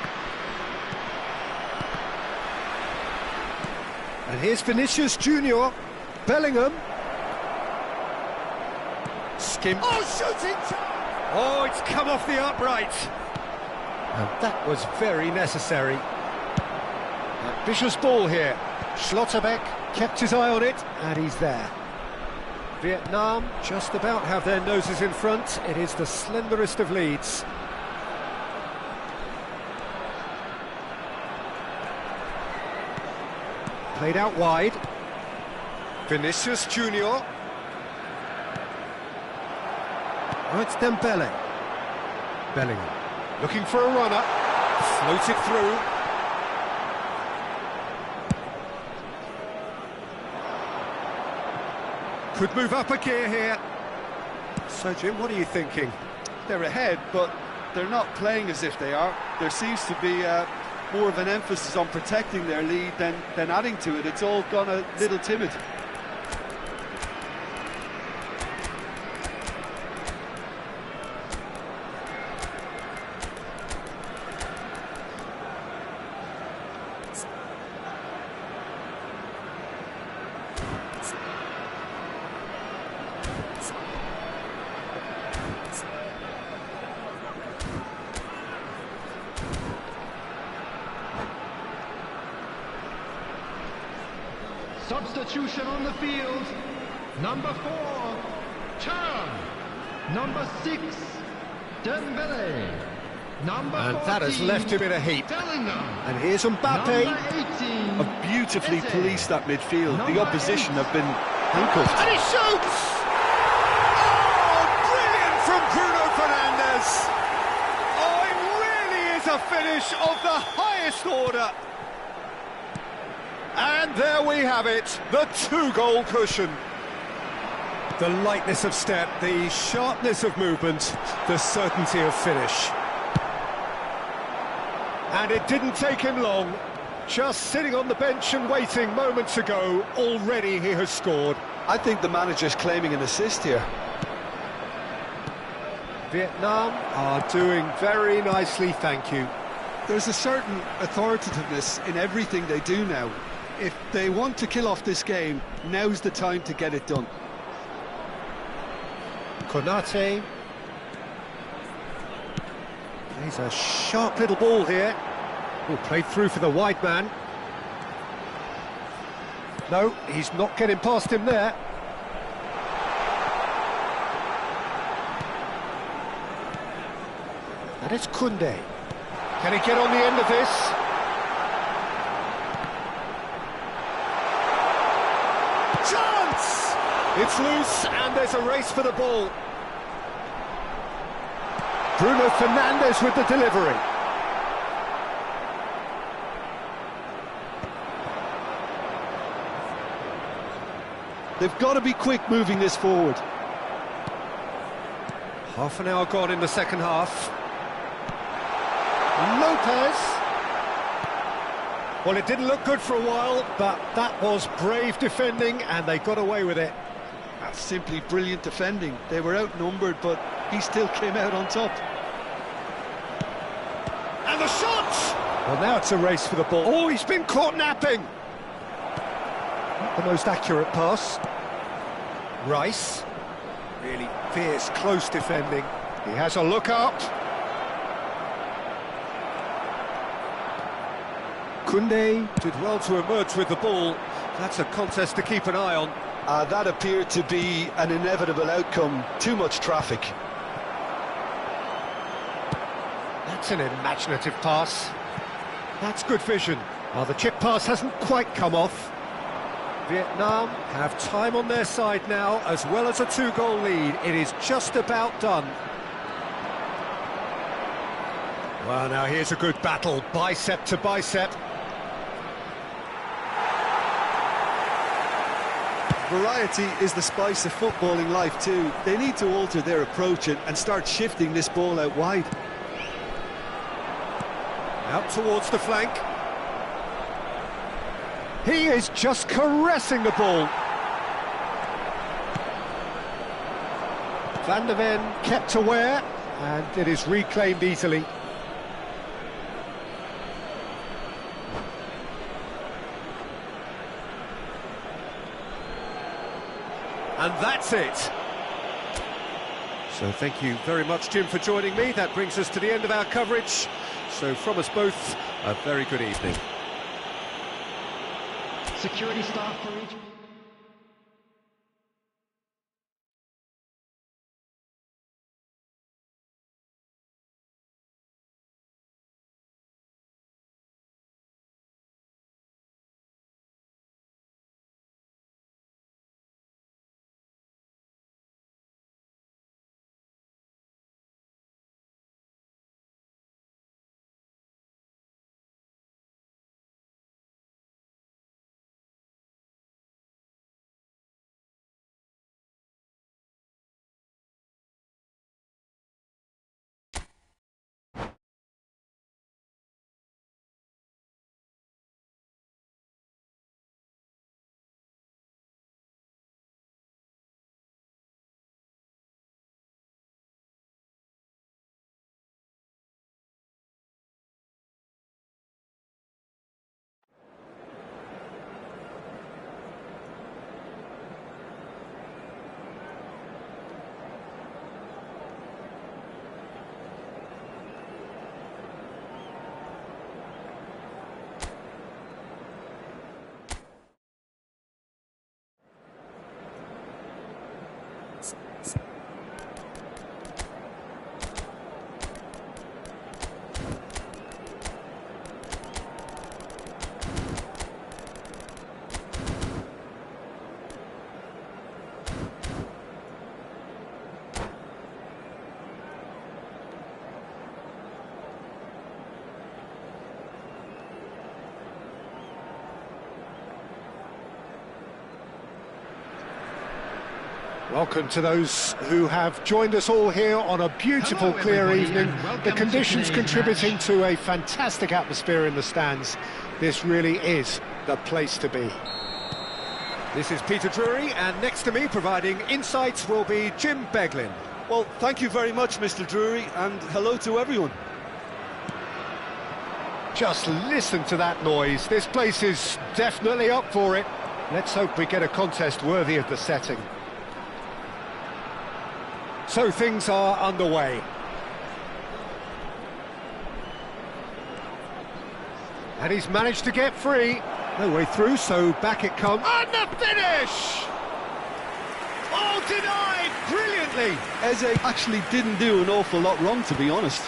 And here's Vinicius Junior. Bellingham. Skim. Oh, shooting! Oh, it's come off the upright. And that was very necessary. Ambitious ball here. Schlotterbeck kept his eye on it, and he's there. Vietnam just about have their noses in front. It is the slenderest of leads. Played out wide. Vinicius Junior. Oh, it's Dembele. Bellingham looking for a runner. Floated through. Could move up a gear here. So, Jim, what are you thinking?
They're ahead, but they're not playing as if they are. There seems to be more of an emphasis on protecting their lead than adding to it. It's all gone a little timid.
Substitution on the field. Number 4, Cham. Number 6, Dembele. Number
And
14,
that has left him in a heap.
Bellingham.
And here's Mbappe.
Number 18,
Have beautifully
Eze.
policed that midfield.
Number
The opposition
8.
have been handcuffed.
And he shoots! Oh, brilliant from Bruno Fernandes! Oh, it really is a finish of the highest order. And there we have it, the 2-goal cushion. The lightness of step, the sharpness of movement, the certainty of finish. And it didn't take him long. Just sitting on the bench and waiting moments ago, already he has scored.
I think the manager's claiming an assist here.
Vietnam are doing very nicely, thank you.
There's a certain authoritativeness in everything they do now. If they want to kill off this game, now's the time to get it done.
Konate. Plays a sharp little ball here. Oh, played through for the wide man. No, he's not getting past him there. And it's Koundé. Can he get on the end of this? Chance! It's loose and there's a race for the ball. Bruno Fernandes with the delivery.
They've got to be quick moving this forward.
Half an hour gone in the second half. Lopez. Well, it didn't look good for a while, but that was brave defending and they got away with it.
That's simply brilliant defending. They were outnumbered, but he still came out on top.
And the shot! Well, now it's a race for the ball. Oh, he's been caught napping. Not the most accurate pass. Rice. Really fierce, close defending. He has a look up. Koundé did well to emerge with the ball. That's a contest to keep an eye on.
That appeared to be an inevitable outcome. Too much traffic.
That's an imaginative pass. That's good vision. Well, the chip pass hasn't quite come off. Vietnam have time on their side now, as well as a 2-goal lead. It is just about done. Well, now here's a good battle, bicep to bicep.
Variety is the spice of footballing life too. They need to alter their approach and start shifting this ball out wide.
Out towards the flank. He is just caressing the ball. Van der Ven kept aware, and it is reclaimed easily. And that's it. So thank you very much, Jim, for joining me. That brings us to the end of our coverage. So from us both, a very good evening.
Security staff for each...
Welcome to those who have joined us all here on a beautiful, clear evening. The conditions contributing to a fantastic atmosphere in the stands. This really is the place to be. This is Peter Drury, and next to me providing insights will be Jim Beglin.
Well, thank you very much, Mr. Drury, and hello to everyone.
Just listen to that noise. This place is definitely up for it. Let's hope we get a contest worthy of the setting. So things are underway. And he's managed to get free. No way through, so back it comes. And the finish! Oh, denied brilliantly!
Eze actually didn't do an awful lot wrong, to be honest.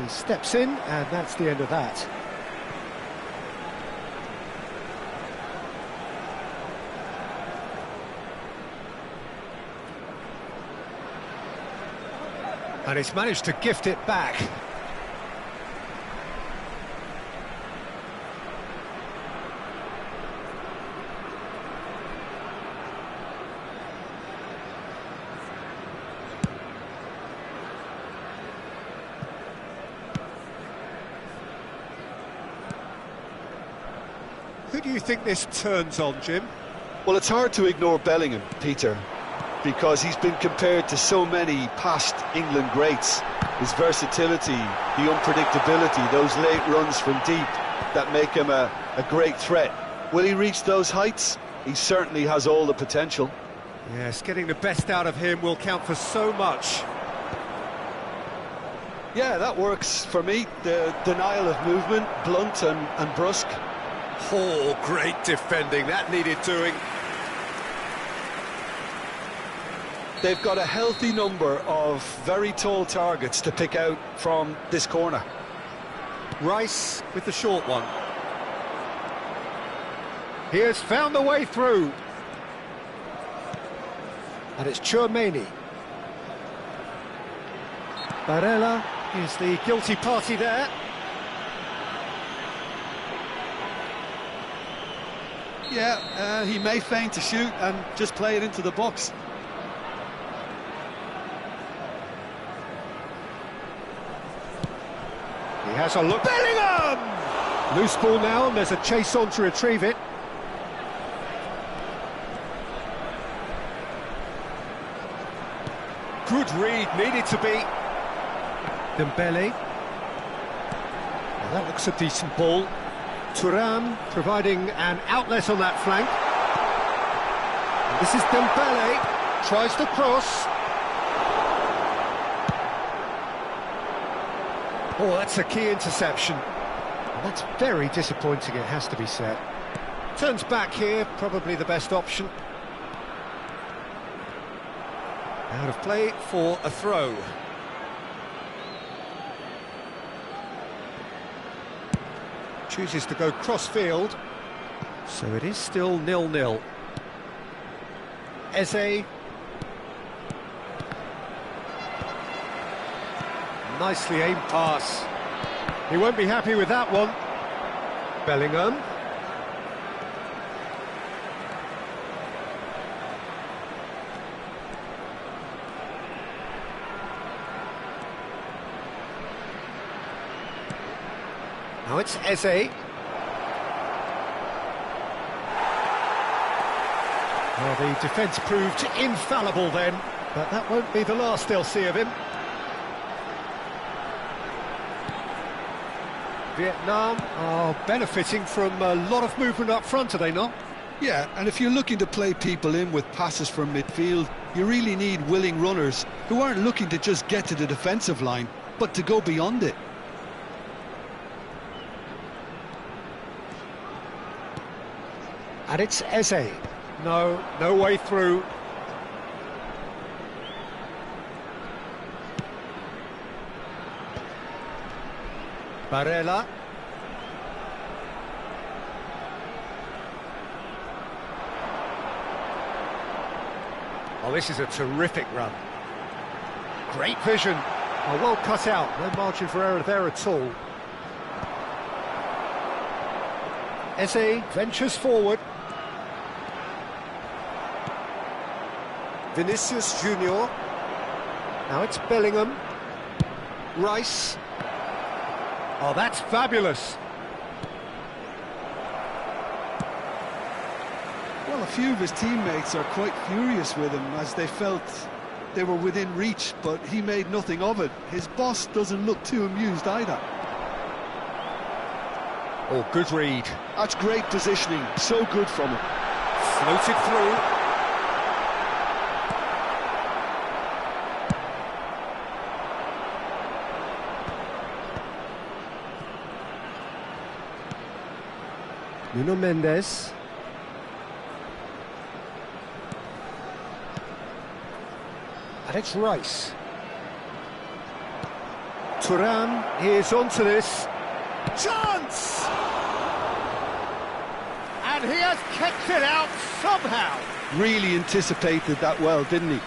He steps in, and that's the end of that. And he's managed to gift it back. Who do you think this turns on, Jim?
Well, it's hard to ignore Bellingham, Peter, because he's been compared to so many past England greats. His versatility, the unpredictability, those late runs from deep that make him a great threat. Will he reach those heights? He certainly has all the potential.
Yes, getting the best out of him will count for so much.
Yeah, that works for me. The denial of movement, blunt and brusque.
Oh, great defending, that needed doing.
They've got a healthy number of very tall targets to pick out from this corner.
Rice with the short one. He has found the way through. And it's Tchouaméni. Barella is the guilty party there.
Yeah, he may feign to shoot and just play it into the box.
He has a look. Bellingham! Loose ball now, and there's a chase on to retrieve it. Good read, needed to be. Dembele. Well, that looks a decent ball. Thuram providing an outlet on that flank. And this is Dembele, tries to cross. Oh, that's a key interception. And that's very disappointing, it has to be said. Turns back here, probably the best option. Out of play for a throw. Chooses to go cross-field, so it is still 0-0. Eze. Nicely aimed pass. He won't be happy with that one. Bellingham. Now it's Eze. Well, the defence proved infallible then, but that won't be the last they'll see of him. Vietnam are benefiting from a lot of movement up front, are they not?
Yeah, and if you're looking to play people in with passes from midfield, you really need willing runners who aren't looking to just get to the defensive line, but to go beyond it.
And it's Eze. No way through. Barella. Oh, this is a terrific run. Great vision. Oh, well cut out. No margin for error there at all. Eze ventures forward. Vinicius Junior. Now it's Bellingham. Rice. Oh, that's fabulous.
Well, a few of his teammates are quite furious with him as they felt they were within reach, but he made nothing of it. His boss doesn't look too amused either.
Oh, good read.
That's great positioning, so good from him.
Floated through. Nuno Mendes. And it's Rice. Thuram, here's onto this. Chance! And he has kept it out somehow.
Really anticipated that well, didn't he?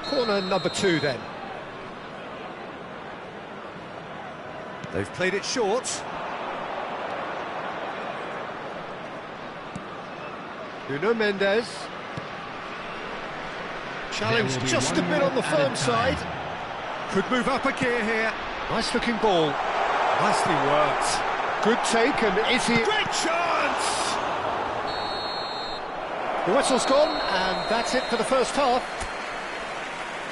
Corner number 2 then. They've played it short. Nuno Mendes. Challenge just a bit on the firm side. Could move up a gear here. Nice looking ball. Nicely worked. Good take, and is he... Great chance! The whistle's gone, and that's it for the first half.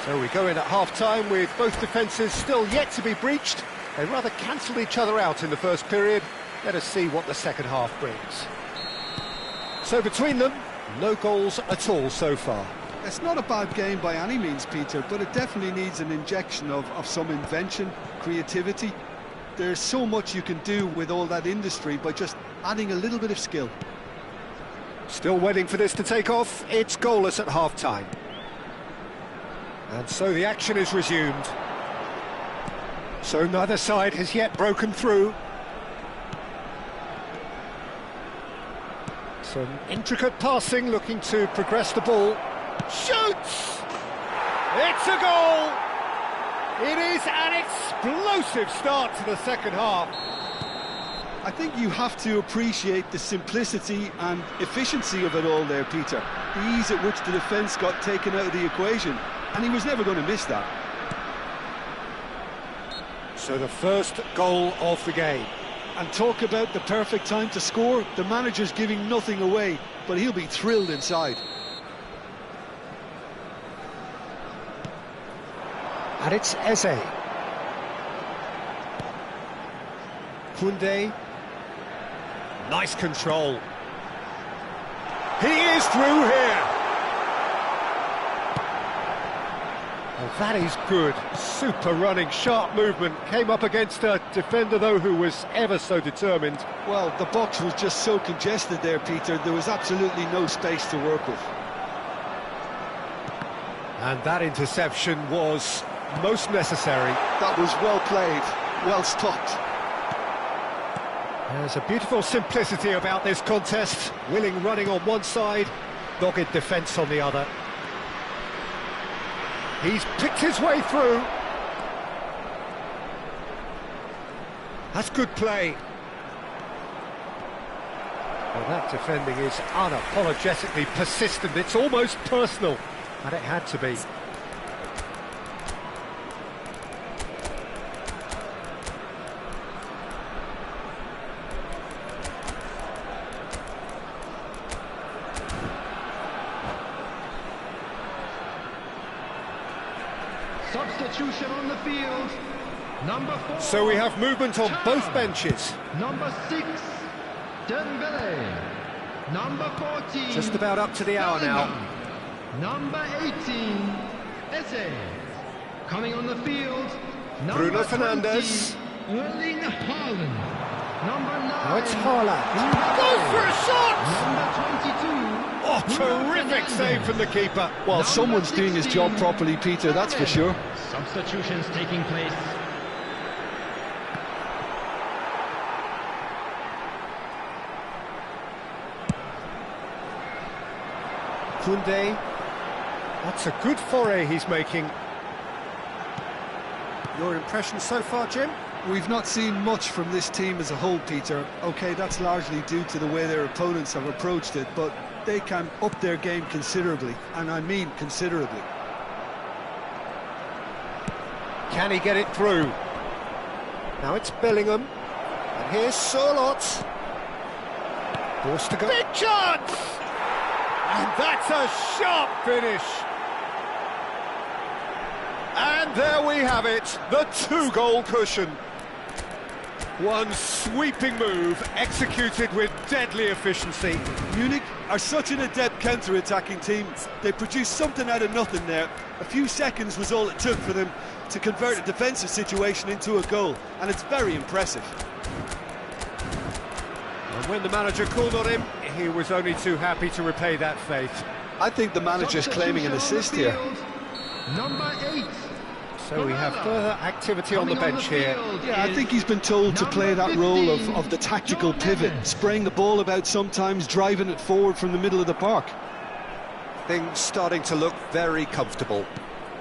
So we go in at half-time with both defences still yet to be breached. They rather cancelled each other out in the first period. Let us see what the second half brings. So between them, no goals at all so far.
It's not a bad game by any means, Peter, but it definitely needs an injection of some invention, creativity. There's so much you can do with all that industry by just adding a little bit of skill.
Still waiting for this to take off. It's goalless at half-time. And so the action is resumed. So neither side has yet broken through. Some intricate passing, looking to progress the ball. Shoots! It's a goal! It is an explosive start to the second half.
I think you have to appreciate the simplicity and efficiency of it all there, Peter. The ease at which the defence got taken out of the equation, and he was never going to miss that.
So the first goal of the game.
And talk about the perfect time to score. The manager's giving nothing away, but he'll be thrilled inside.
And it's Eze. Koundé. Nice control. He is through here. Well, that is good. Super running, sharp movement. Came up against a defender, though, who was ever so determined.
Well, the box was just so congested there, Peter. There was absolutely no space to work with.
And that interception was most necessary.
That was well played, well stopped.
There's a beautiful simplicity about this contest. Willing running on one side, dogged defence on the other. He's picked his way through. That's good play. Well, that defending is unapologetically persistent. It's almost personal, and it had to be.
Substitution on the field. Number 4.
So we have movement on both benches.
Number 6, Dembele. Number 14.
Just about up to the hour now.
Number 18, Eze. Coming on the field,
Bruno Fernandes.
20, Erling Haaland. Number 9.
Now it's Haaland. Goes for a shot!
Number 22.
Oh, terrific save from the keeper.
Well, someone's doing his job properly, Peter, that's for sure.
Substitutions taking place.
Koundé. That's a good foray he's making. Your impression so far, Jim?
We've not seen much from this team as a whole, Peter. OK, that's largely due to the way their opponents have approached it, but they can up their game considerably, and I mean considerably.
Can he get it through? Now it's Bellingham. And here's Sørloth. Forced to go. Big chance! And that's a sharp finish. And there we have it, the two-goal cushion. One sweeping move, executed with deadly efficiency.
Munich are such an adept counter-attacking team. They produced something out of nothing there. A few seconds was all it took for them to convert a defensive situation into a goal, and it's very impressive.
And when the manager called on him, he was only too happy to repay that faith.
I think the manager's claiming an assist here.
Number 8.
So we have further activity on the bench here.
Yeah, I think he's been told to play that role of the tactical pivot, spraying the ball about sometimes, driving it forward from the middle of the park.
Things starting to look very comfortable.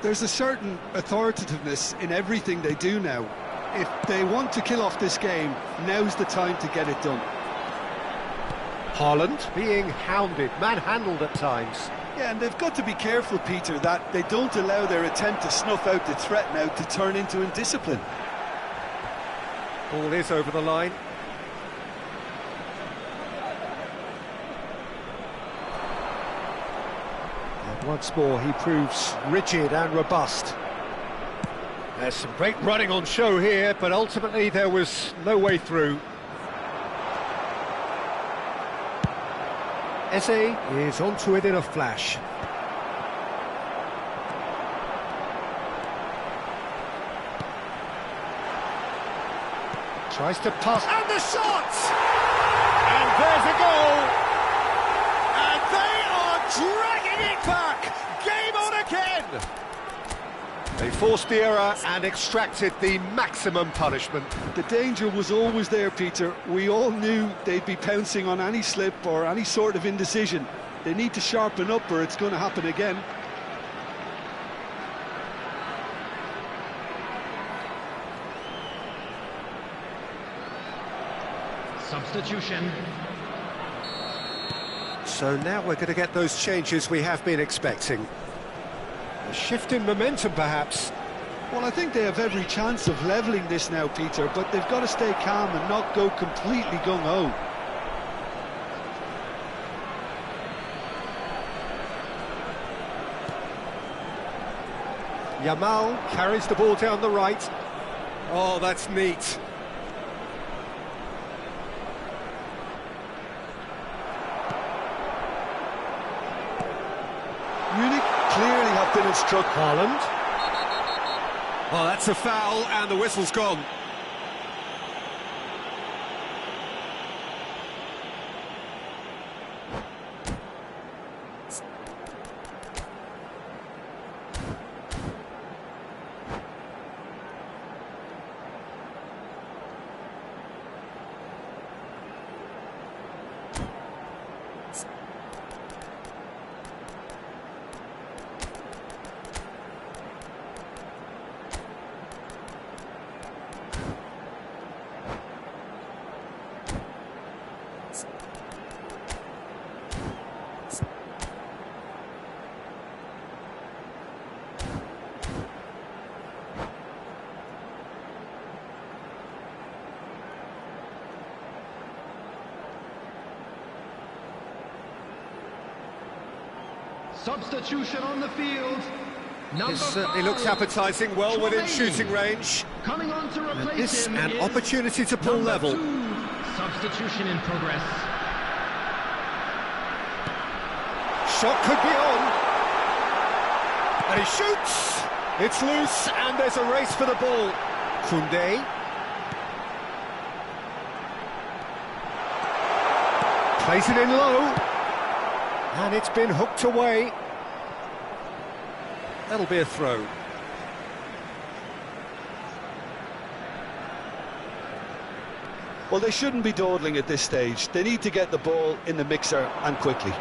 There's a certain authoritativeness in everything they do now. If they want to kill off this game, now's the time to get it done.
Haaland being hounded, manhandled at times.
Yeah, and they've got to be careful, Peter, that they don't allow their attempt to snuff out the threat now to turn into indiscipline.
Ball is over the line. And once more he proves rigid and robust. There's some great running on show here, but ultimately there was no way through. Eze is onto it in a flash. Tries to pass, and the shot! And there's a goal! And they are dragging it back! Game on again! They forced the error and extracted the maximum punishment.
The danger was always there, Peter. We all knew they'd be pouncing on any slip or any sort of indecision. They need to sharpen up or it's going to happen again.
Substitution.
So now we're going to get those changes we have been expecting. A shift in momentum, perhaps.
Well, I think they have every chance of levelling this now, Peter, but they've got to stay calm and not go completely gung-ho.
Yamal carries the ball down the right. Oh, that's neat.
Munich clearly have been struck.
Haaland. Oh, that's a foul, and the whistle's gone.
Substitution on the field. Number
It certainly
5,
looks appetising, well within shooting range.
Coming on to
And
replace
this
him
an
is
opportunity to pull
number
level.
2. Substitution in progress.
Shot could be on. And he shoots. It's loose, and there's a race for the ball. Koundé. Plays it in low. And it's been hooked away. That'll be a throw.
Well, they shouldn't be dawdling at this stage. They need to get the ball in the mixer and quickly.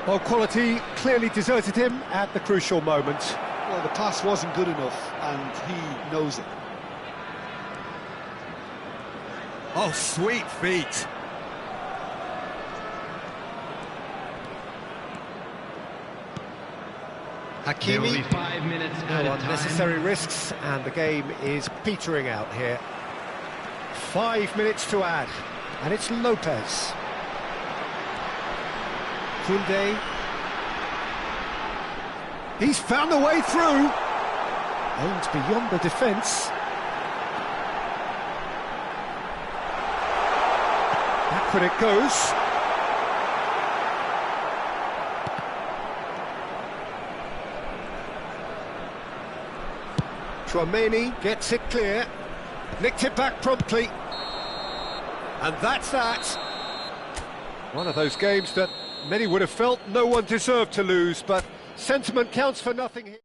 Well, quality clearly deserted him at the crucial moment.
Well, the pass wasn't good enough, and he knows it.
Oh, sweet feet.
There will be
Hakimi,
5 minutes
no
added
unnecessary
time.
risks, and the game is petering out here. 5 minutes to add, and it's Lopez. Koundé. He's found a way through. Aims beyond the defence. Backward it goes. Tchouaméni gets it clear. Nicked it back promptly. And that's that. One of those games that many would have felt no one deserved to lose, but sentiment counts for nothing here.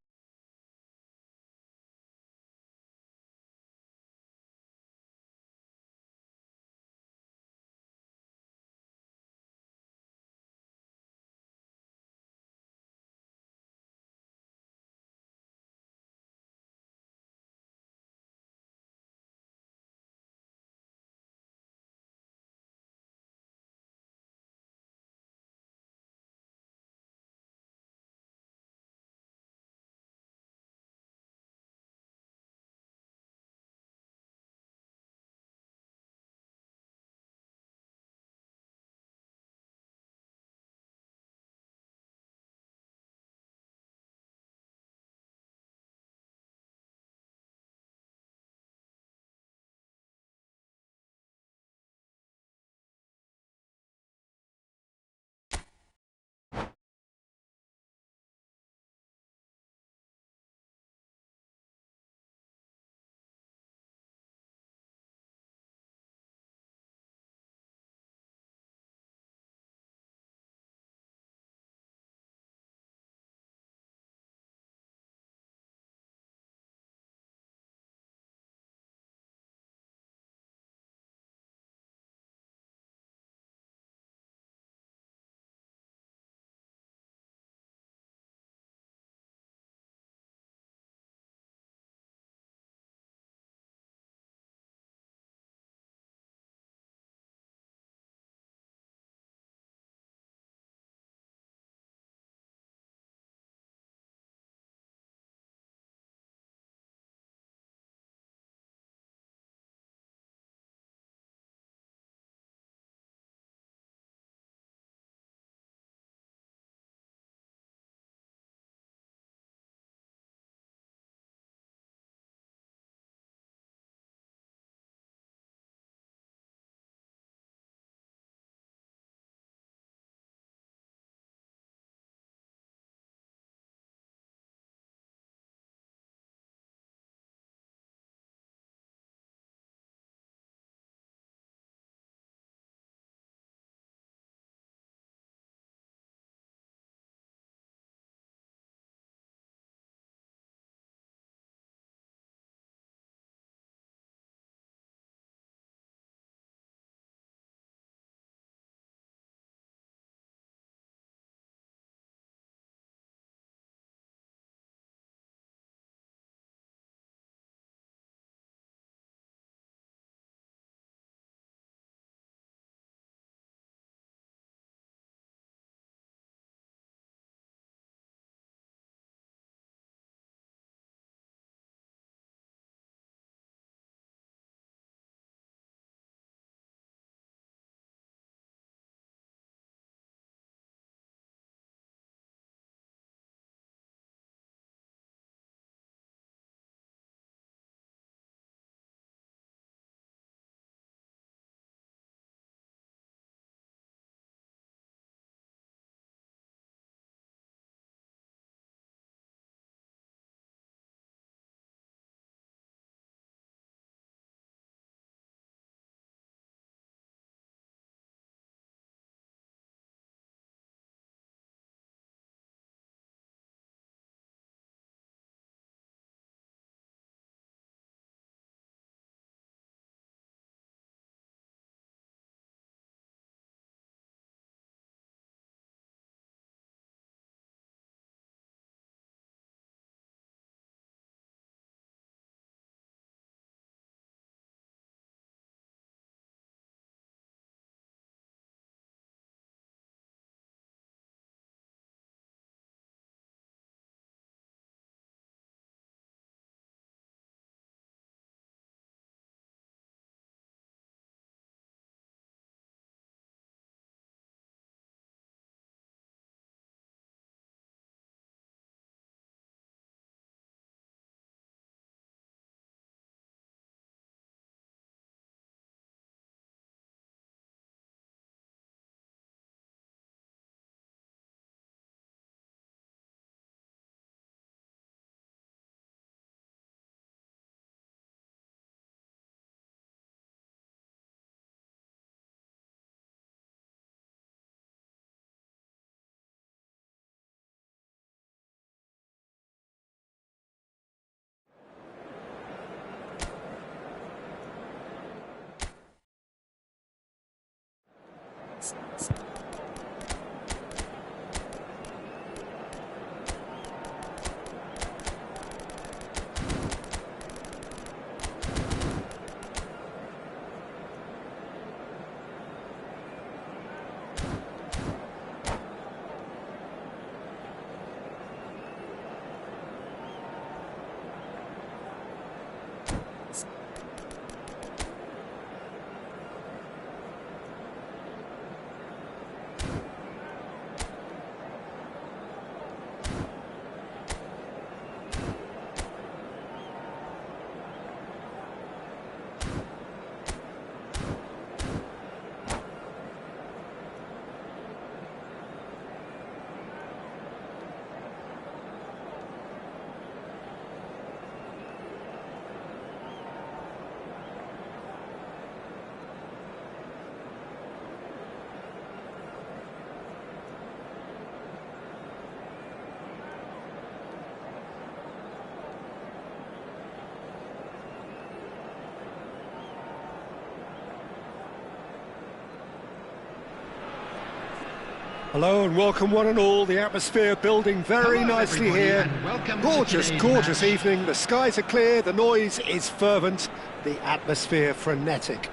Hello and welcome one and all. The atmosphere building very
Hello,
nicely
everybody,
here.
and welcome to
Gorgeous,
today's
gorgeous
match.
evening. The skies are clear, the noise is fervent, the atmosphere frenetic.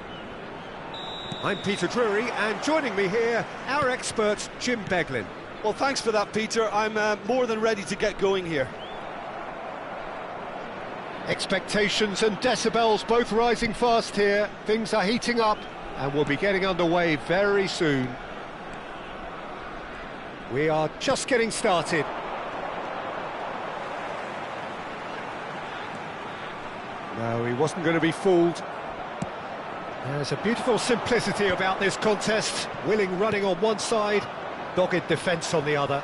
I'm Peter Drury, and joining me here, our expert Jim Beglin.
Well, thanks for that, Peter. I'm more than ready to get going here.
Expectations and decibels both rising fast here. Things are heating up, and we'll be getting underway very soon. We are just getting started. No, he wasn't going to be fooled. There's a beautiful simplicity about this contest. Willing running on one side, dogged defence on the other.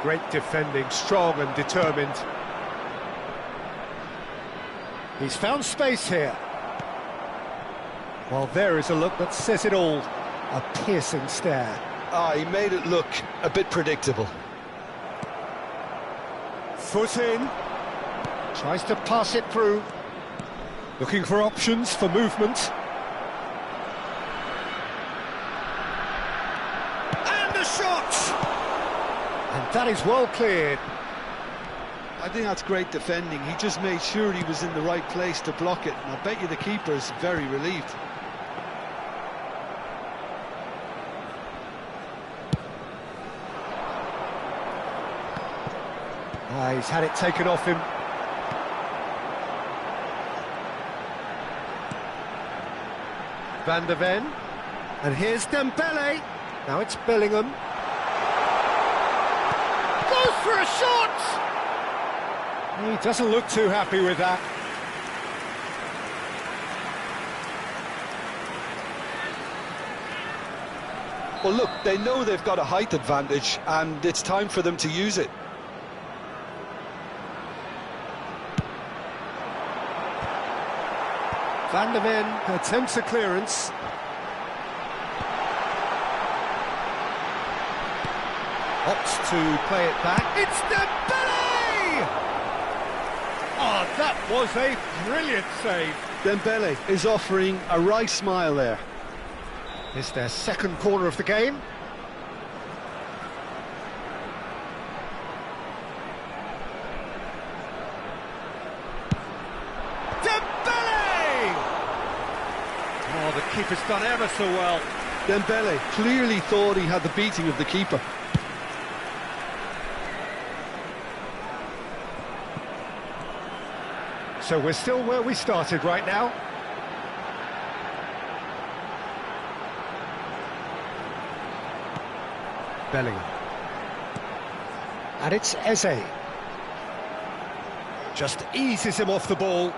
Great defending, strong and determined. He's found space here. Well, there is a look that says it all. A piercing stare.
Ah, he made it look a bit predictable.
Foot in. Tries to pass it through. Looking for options for movement. And a shot! And that is well cleared.
I think that's great defending. He just made sure he was in the right place to block it. And I bet you the keeper's very relieved.
He's had it taken off him. Van der Ven. And here's Dembele. Now it's Bellingham. Goes for a shot! He doesn't look too happy with that.
Well, look, they know they've got a height advantage, and it's time for them to use it.
Van der Ven attempts a clearance. Opts to play it back. It's Dembele! Oh, that was a brilliant save.
Dembele is offering a right smile there.
It's their second corner of the game. Oh, the keeper's done ever so well.
Dembele clearly thought he had the beating of the keeper.
So we're still where we started right now. Bellingham. And it's Eze. Just eases him off the ball.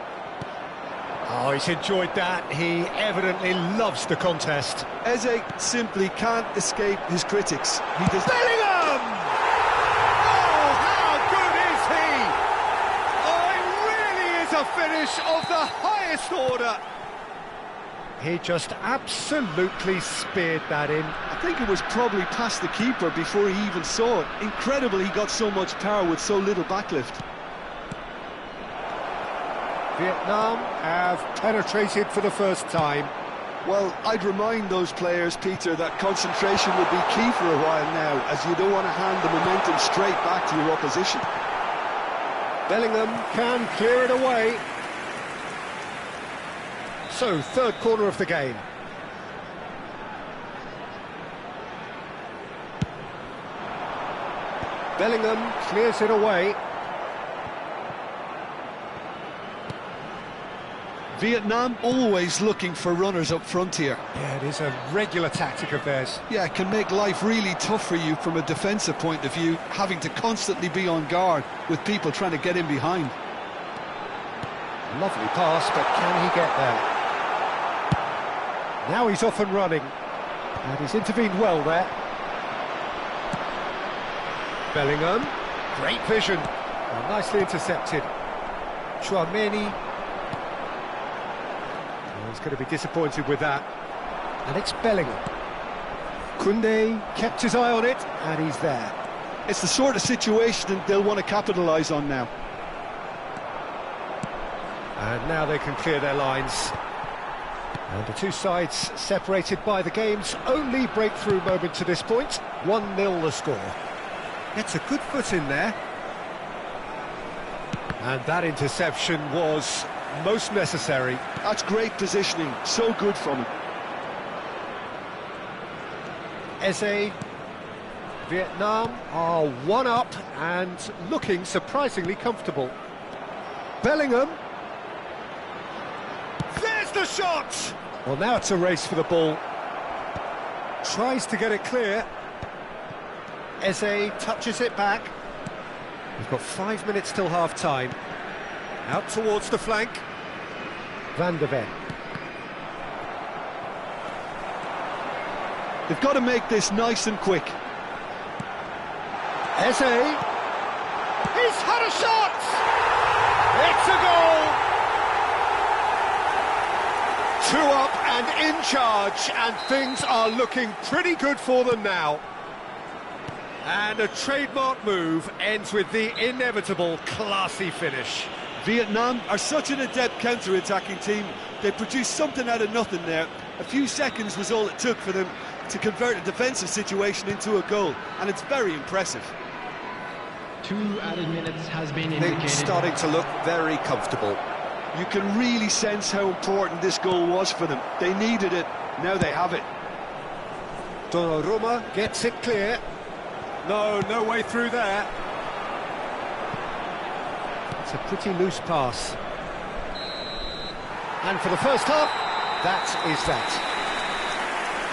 Oh, he's enjoyed that. He evidently loves the contest.
Eze simply can't escape his critics. He does.
Bellingham! Oh, how good is he? Oh, it really is a finish of the highest order. He just absolutely speared that in.
I think it was probably past the keeper before he even saw it. Incredible he got so much power with so little backlift.
Vietnam have penetrated for the first time.
Well, I'd remind those players, Peter, that concentration will be key for a while now, as you don't want to hand the momentum straight back to your opposition.
Bellingham can clear it away. So, third corner of the game. Bellingham clears it away.
Vietnam always looking for runners up front here.
Yeah, it is a regular tactic of theirs.
Yeah, it can make life really tough for you from a defensive point of view, having to constantly be on guard with people trying to get in behind.
Lovely pass, but can he get there? Now he's off and running. And he's intervened well there. Bellingham, great vision. Well, nicely intercepted. Chouameni. He's going to be disappointed with that. And it's Bellingham. Koundé kept his eye on it, and he's there.
It's the sort of situation they'll want to capitalise on now.
And now they can clear their lines. And the two sides separated by the game's only breakthrough moment to this point. 1-0 the score. Gets a good foot in there. And that interception was most necessary.
That's great positioning, so good from him.
Eze, Vietnam are one up and looking surprisingly comfortable. Bellingham. There's the shot! Well, now it's a race for the ball. Tries to get it clear. Eze touches it back. We've got 5 minutes till half-time. Out towards the flank. Van de Ven.
They've got to make this nice and quick.
Eze. He's had a shot! It's a goal! 2 up and in charge, and things are looking pretty good for them now. And a trademark move ends with the inevitable classy finish.
Vietnam are such an adept counter-attacking team. They produced something out of nothing there. A few seconds was all it took for them to convert a defensive situation into a goal, and it's very impressive.
2 added minutes has been indicated.
Things starting to look very comfortable.
You can really sense how important this goal was for them. They needed it, now they have it.
Donnarumma gets it clear. No way through there. It's a pretty loose pass. And for the first half, that is that.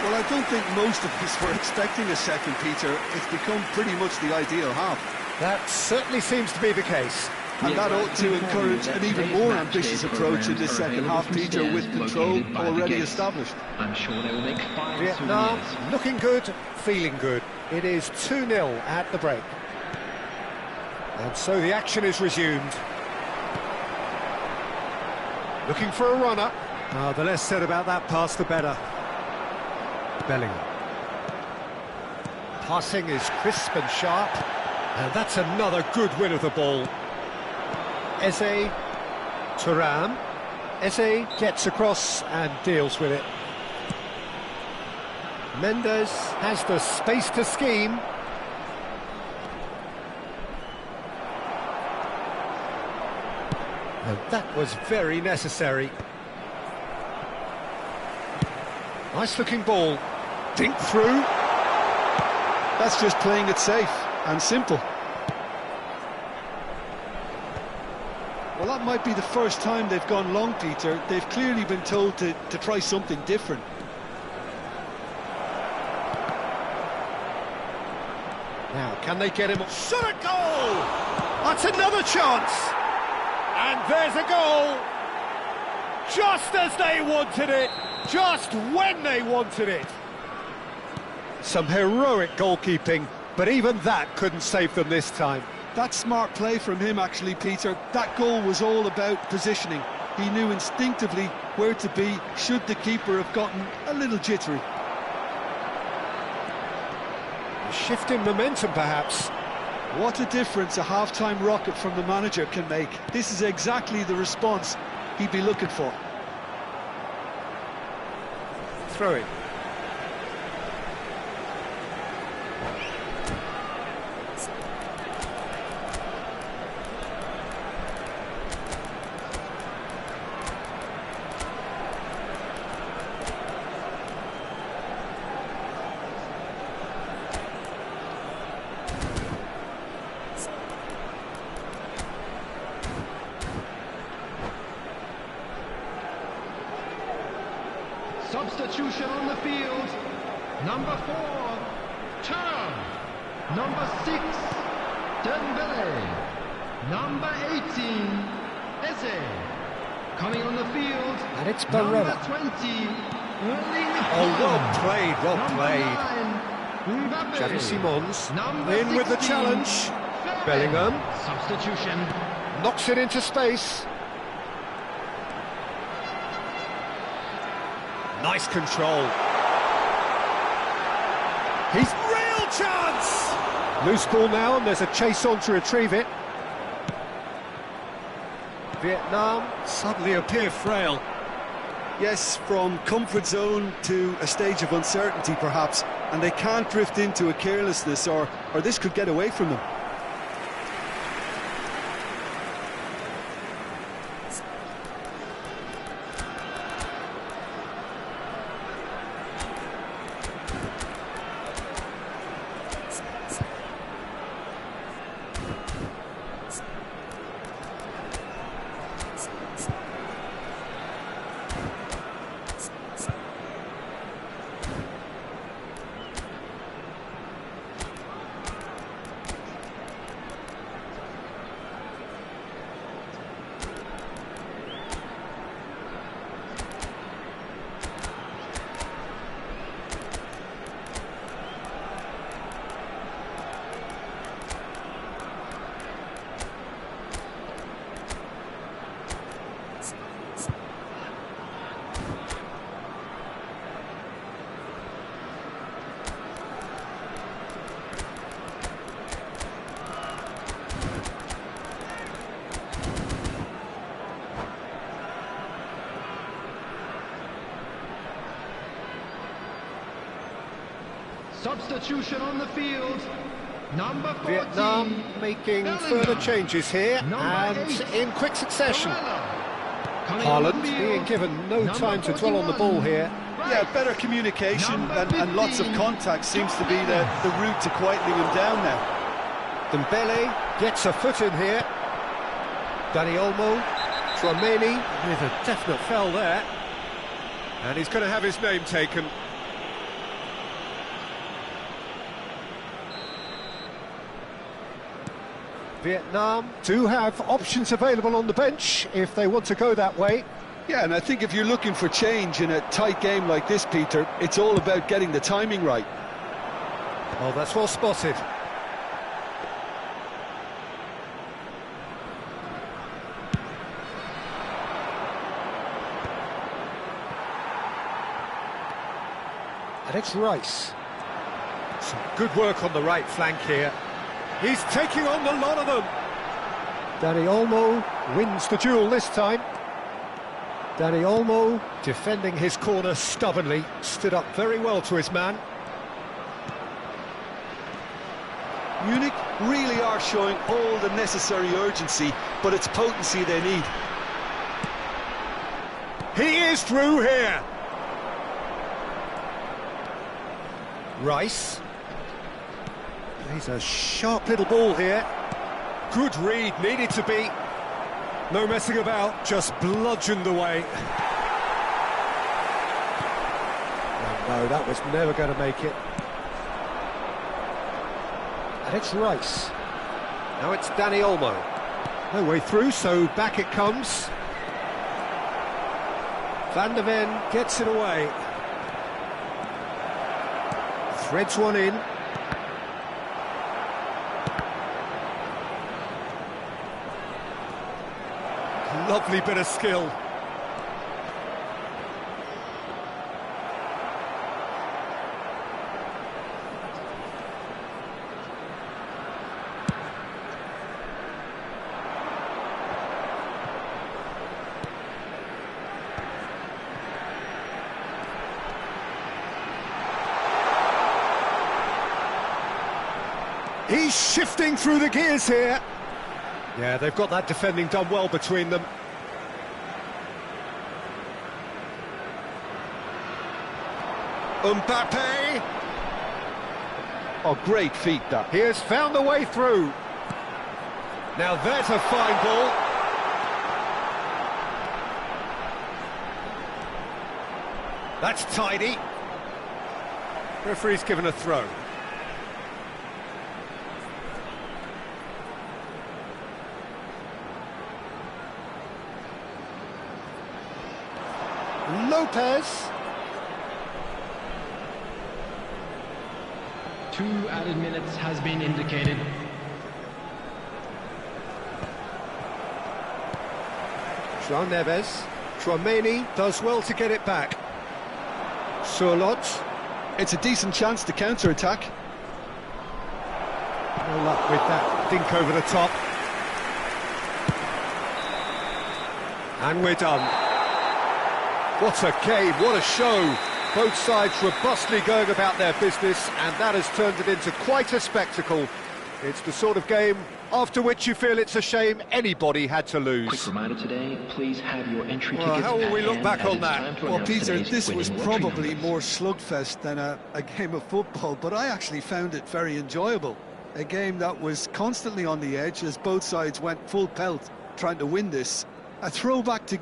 Well, I don't think most of us were expecting a second, Peter. It's become pretty much the ideal half.
That certainly seems to be the case.
And that ought to encourage an even more ambitious approach in this second half, Peter, with control already established.
I'm sure they will make fine
Vietnam
souvenirs.
looking good, feeling good. It is 2-0 at the break. And so the action is resumed. Looking for a runner. The less said about that pass, the better. Bellingham. Passing is crisp and sharp. And that's another good win of the ball. Eze, Thuram. Eze gets across and deals with it. Mendes has the space to scheme. And that was very necessary. Nice looking ball. Dink through.
That's just playing it safe and simple. Well, that might be the first time they've gone long, Peter. They've clearly been told to try something different.
Now, can they get him? Shot a goal! That's another chance! And there's a goal! Just as they wanted it, just when they wanted it. Some heroic goalkeeping, but even that couldn't save them this time.
That's smart play from him, actually, Peter. That goal was all about positioning. He knew instinctively where to be should the keeper have gotten a little jittery.
A shift in momentum, perhaps.
What a difference a half-time rocket from the manager can make. This is exactly the response he'd be looking for.
throw-in.
Substitution on the field. Number 4, Turn. Number 6, Dembele. Number 18, Eze. Coming on the field.
And it's
Number
Barella.
20, Erling
Oh, well
Haaland.
played, well
Number
played.
9, Mbappe.
Xavi Simons
Number
in with the
16,
challenge.
Ferrer.
Bellingham
Substitution.
knocks it into space. Nice control. He's real chance! Loose ball now, and there's a chase on to retrieve it. Vietnam suddenly appear frail.
Yes, from comfort zone to a stage of uncertainty perhaps, and they can't drift into a carelessness or this could get away from them.
Substitution on the field. Number 14.
Vietnam making
Bellingham.
further changes here,
Number
and
8,
in quick succession.
Barella. Coming on the
Haaland
field.
being given no
Number
time to dwell on the ball
41.
here.
Yeah, better communication
Number
and lots of
15,
contact seems to be the route to quietening him down now.
Dembele gets a foot in here. Dani Olmo, Tchouameni with a definite foul there. And he's going to have his name taken. Vietnam do have options available on the bench if they want to go that way.
Yeah, and I think if you're looking for change in a tight game like this, Peter, it's all about getting the timing right.
Oh, that's well spotted. And it's Rice. Some good work on the right flank here. He's taking on the lot of them. Dani Olmo wins the duel this time. Dani Olmo defending his corner stubbornly, stood up very well to his man.
Munich really are showing all the necessary urgency, but it's potency they need.
He is through here. Rice. He's a sharp little ball here. Good read, needed to be. No messing about, just bludgeoned away. No, that was never going to make it. And it's Rice. Now it's Dani Olmo. No way through, so back it comes. Van de Ven gets it away. Threads one in. Lovely bit of skill. He's shifting through the gears here. Yeah, they've got that defending done well between them. Mbappe.
Oh, great feat, that.
He has found the way through. Now there's a fine ball. That's tidy. Referee's given a throw. Lopez.
2 added minutes has been indicated.
João Neves. Tchouaméni does well to get it back. Surlot.
It's a decent chance to counter-attack.
No luck with that dink over the top. And we're done. What a game, what a show. Both sides robustly going about their business, and that has turned it into quite a spectacle. It's the sort of game after which you feel it's a shame anybody had to lose.
Quick reminder today, please have your entry
Well,
tickets
how will we
at
look
hand,
back
as
on
it's
that?
time to
Well,
announce
Peter,
today's
this was
winning lottery
probably
numbers.
more slugfest than a game of football, but I actually found it very enjoyable. A game that was constantly on the edge as both sides went full pelt trying to win this. A throwback to